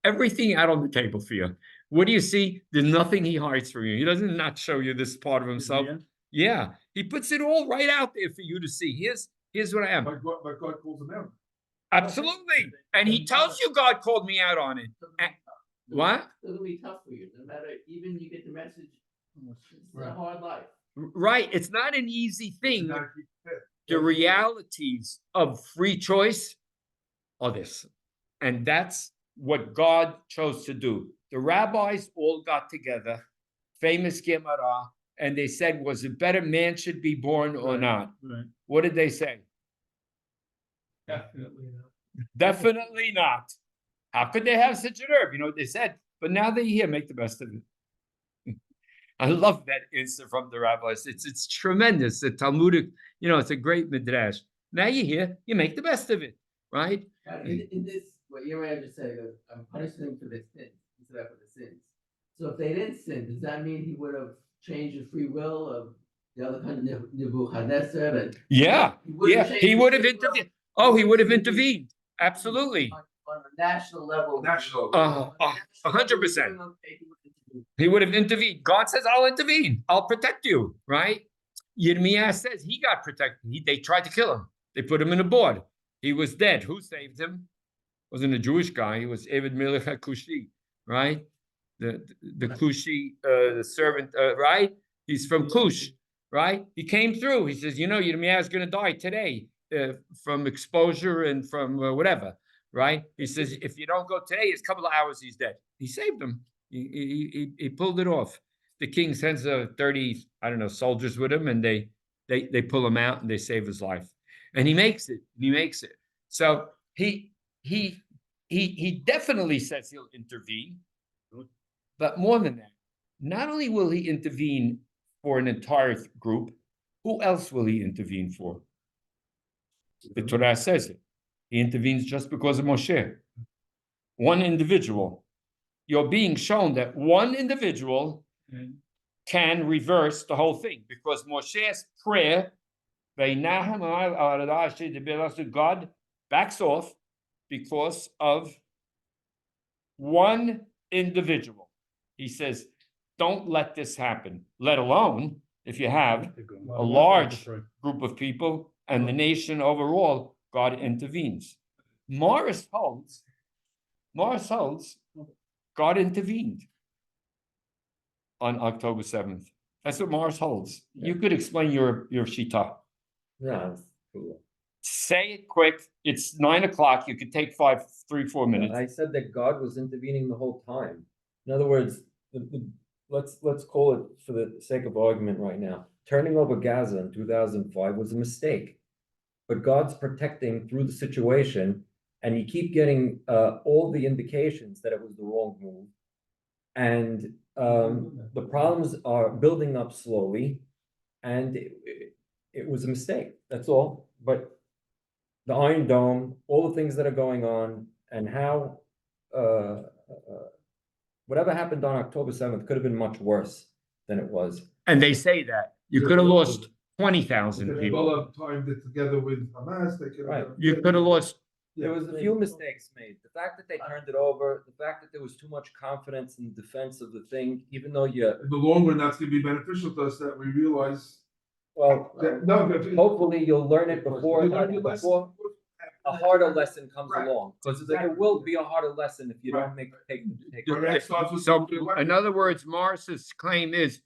everything out on the table for you. What do you see? There's nothing he hides from you. He doesn't not show you this part of himself. Yeah, he puts it all right out there for you to see. Here's what I am. But God calls him out. Absolutely. And he tells you God called me out on it. What? It'll be tough for you, no matter, even you get the message, it's a hard life. Right. It's not an easy thing. You gotta keep fit. The realities of free choice are this. And that's what God chose to do. The rabbis all got together, famous Gemara, and they said, was it better man should be born or not? Right. What did they say? Definitely not. Definitely not. How could they have such a nerve? You know what they said? But now they're here, make the best of it. I love that answer from the rabbis. It's tremendous. The Talmudic, it's a great midrash. Now you're here, you make the best of it, right? In this, what Uriah just said, I'm punishing them for their sins instead of for the sins. So if they didn't sin, does that mean he would have changed the free will of the other country, Nebuchadnezzar? Yeah, he would have changed the free intervened. Oh, he would have intervened. Absolutely. will on a national level. 100%. He would have intervened. God says, I'll intervene. I'll protect you, right? Yirmiyah says he got protected. They tried to kill him. They put him in a board. He was dead. Who saved him? Wasn't a Jewish guy. He was Eved Melech HaKushi, right? The Kushi, the servant, right? He's from Kush, right? He came through. He says, you know, Yirmiyahu's going to die today from exposure and from whatever, right? He says, if you don't go today, it's a couple of hours, he's dead. He saved him. He pulled it off. The king sends 30, I don't know, soldiers with him, and they pull him out and they save his life. And he makes it. He makes it. So he definitely says he'll intervene. But more than that, not only will he intervene for an entire group, who else will he intervene for? The Torah says it. He intervenes just because of Moshe. One individual. You're being shown that one individual can reverse the whole thing, because Moshe's prayer, God backs off because of one individual. He says, don't let this happen, let alone if you have a large group of people and the nation overall, God intervenes. Morris holds, God intervened on October 7th. That's what Morris holds. You could explain your shita. Yeah, it's cool. Say it quick. It's 9 o'clock. You could take 3-4 minutes. I said that God was intervening the whole time. In other words, let's call it, for the sake of argument right now, turning over Gaza in 2005 was a mistake. But God's protecting through the situation, and you keep getting all the indications that it was the wrong move. And the problems are building up slowly, and it was a mistake. That's all. But the Iron Dome, all the things that are going on, and how whatever happened on October 7th could have been much worse than it was. And they say that you could have lost 20,000 If people. Hezbollah timed it together with Hamas, they could Right. have. You could have lost. There was a few mistakes made. The fact that they turned it over, the fact that there was too much confidence in the defense of the thing, even though you, In the long run, that's gonna be beneficial to us, that we realize well, that, no, but. hopefully you'll learn it before You learn your lesson. a harder lesson comes Right. along. Because Exactly. there will be a harder lesson if you Right. don't take. Your next starts with. So, in other words, Morris's claim is,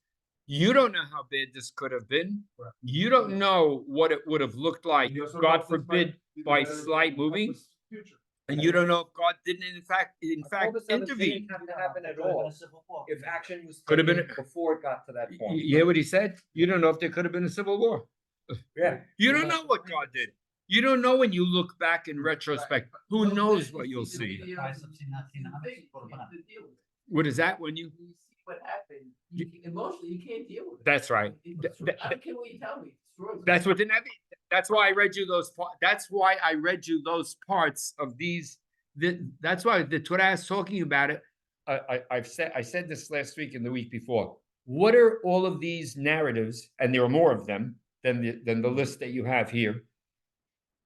you don't know how bad this could have been. Right. You don't know what it would have looked like, You also God don't forbid, think by that- slight moving. Future. And you don't know if God didn't in fact October 7th intervene. didn't have to happen at all. If action was Could have been- taken before it got to that point. You hear what he said? You don't know if there could have been a civil war. Yeah. You don't know what God did. You don't know when you look back in retrospect. Who knows what you'll see? What is that when you? You see what happened, emotionally, you can't deal with it. That's right. I don't care what you tell me. it destroys me. That's what the Navi. That's why I read you those. That's why I read you those parts of these. That's why the Torah is talking about it. I said this last week and the week before. What are all of these narratives? And there are more of them than the list that you have here.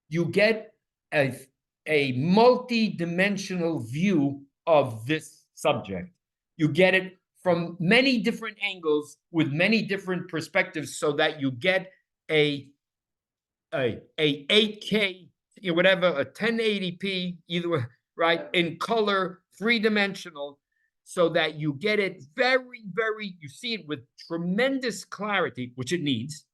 You get a multi-dimensional view of this subject. You get it from many different angles with many different perspectives, so that you get a 8K, whatever, a 1080p, either way, right, in color, 3-dimensional, so that you get it very, very, you see it with tremendous clarity, which it needs,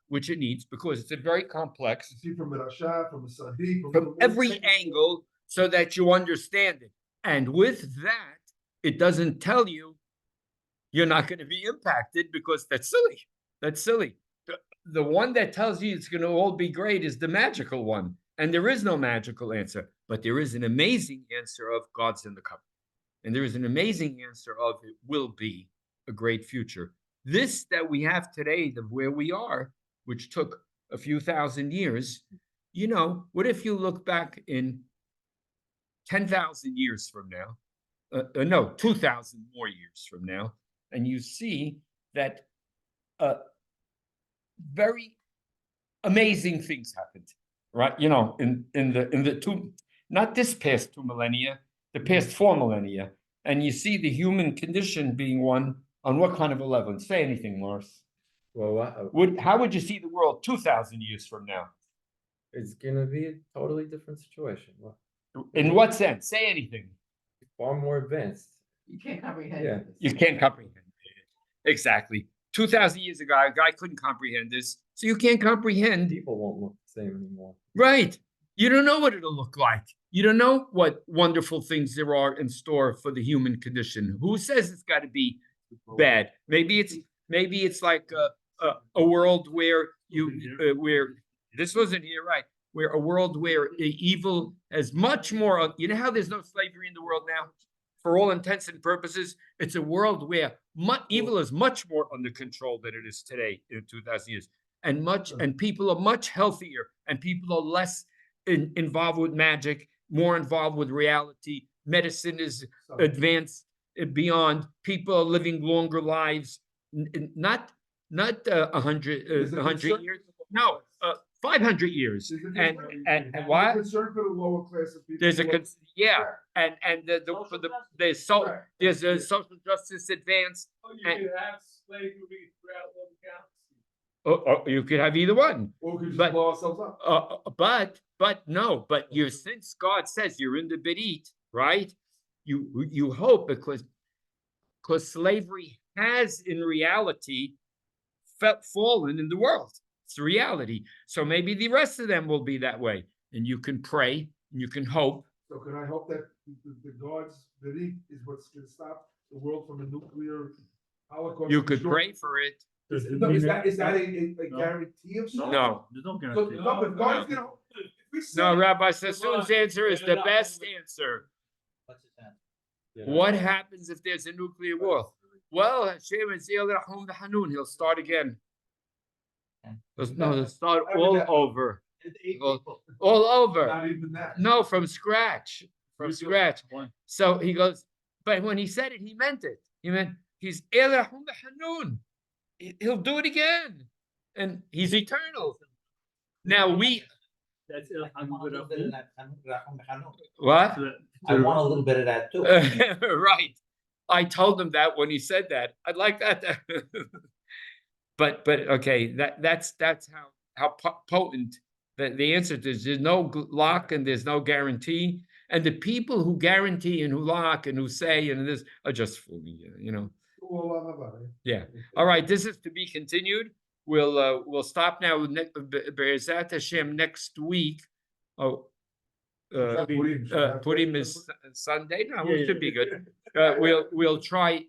because it's a very complex, You see from the Rasha, from the Sadiq. from every angle, so that you understand it. And with that, it doesn't tell you you're not going to be impacted, because that's silly. That's silly. The one that tells you it's going to all be great is the magical one. And there is no magical answer, but there is an amazing answer of God's in the covenant. And there is an amazing answer of it will be a great future. This that we have today, of where we are, which took a few thousand years, what if you look back in 10,000 years from now, 2,000 more years from now, and you see that very amazing things happened, right? In the two, not this past 2 millennia, the past 4 millennia, and you see the human condition being one on what kind of a level? Say anything, Morris. Well, How would you see the world 2,000 years from now? It's gonna be a totally different situation. Well, In what sense? Say anything. far more advanced. You can't comprehend Yeah. this. You can't comprehend it. Exactly. 2,000 years ago, a guy couldn't comprehend this, so you can't comprehend. People won't look the same anymore. Right. You don't know what it'll look like. You don't know what wonderful things there are in store for the human condition. Who says it's got to be bad? Maybe it's like a world where where this wasn't here, right? Where a world where evil has much more. You know how there's no slavery in the world now? For all intents and purposes, it's a world where evil is much more under control than it is today in 2,000 years, and people are much healthier, and people are less involved with magic, more involved with reality. Medicine is advanced beyond. People are living longer lives, not 100 years, no, 500 years. And what? Concern for the lower class of people. There's there's a social justice advance. Oh, you can have slavery throughout all the galaxy. Or you could have either one. Or we could just But- blow ourselves up. But since God says you're in the Berit, right? You hope because slavery has in reality fallen in the world. It's the reality. So maybe the rest of them will be that way. And you can pray and you can hope. So can I hope that the God's belief is what's gonna stop the world from a nuclear holocaust? You could pray for it. Does it No, mean is that a No. guarantee of something? No. There's no So, guarantee. no, but God's gonna, if we say. No, Rabbi Sassoon's answer is the best answer. What's his answer? What happens if there's a nuclear war? Well, Hashem is Rahum Hanun. He'll start again. He'll start all over. All over. Not even that. No, from scratch. From scratch. One. So he goes, but when he said it, he meant it. He meant he's Rahum Hanun. He'll do it again. And he's eternal. Now That's I want a little bit of that. what? I want a little bit of that too. Right. I told him that when he said that. I'd like that. But okay, that's how potent the answer is. There's no lock and there's no guarantee. And the people who guarantee and who lock and who say and this are just fooling you, you know. Yeah. All right. This is to be continued. We'll stop now with Be'ezat Hashem next week. Oh, Purim is Sunday. No, it should be good. We'll try.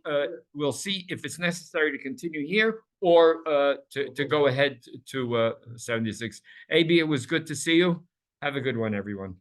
We'll see if it's necessary to continue here or to go ahead to 76. AB, it was good to see you. Have a good one, everyone.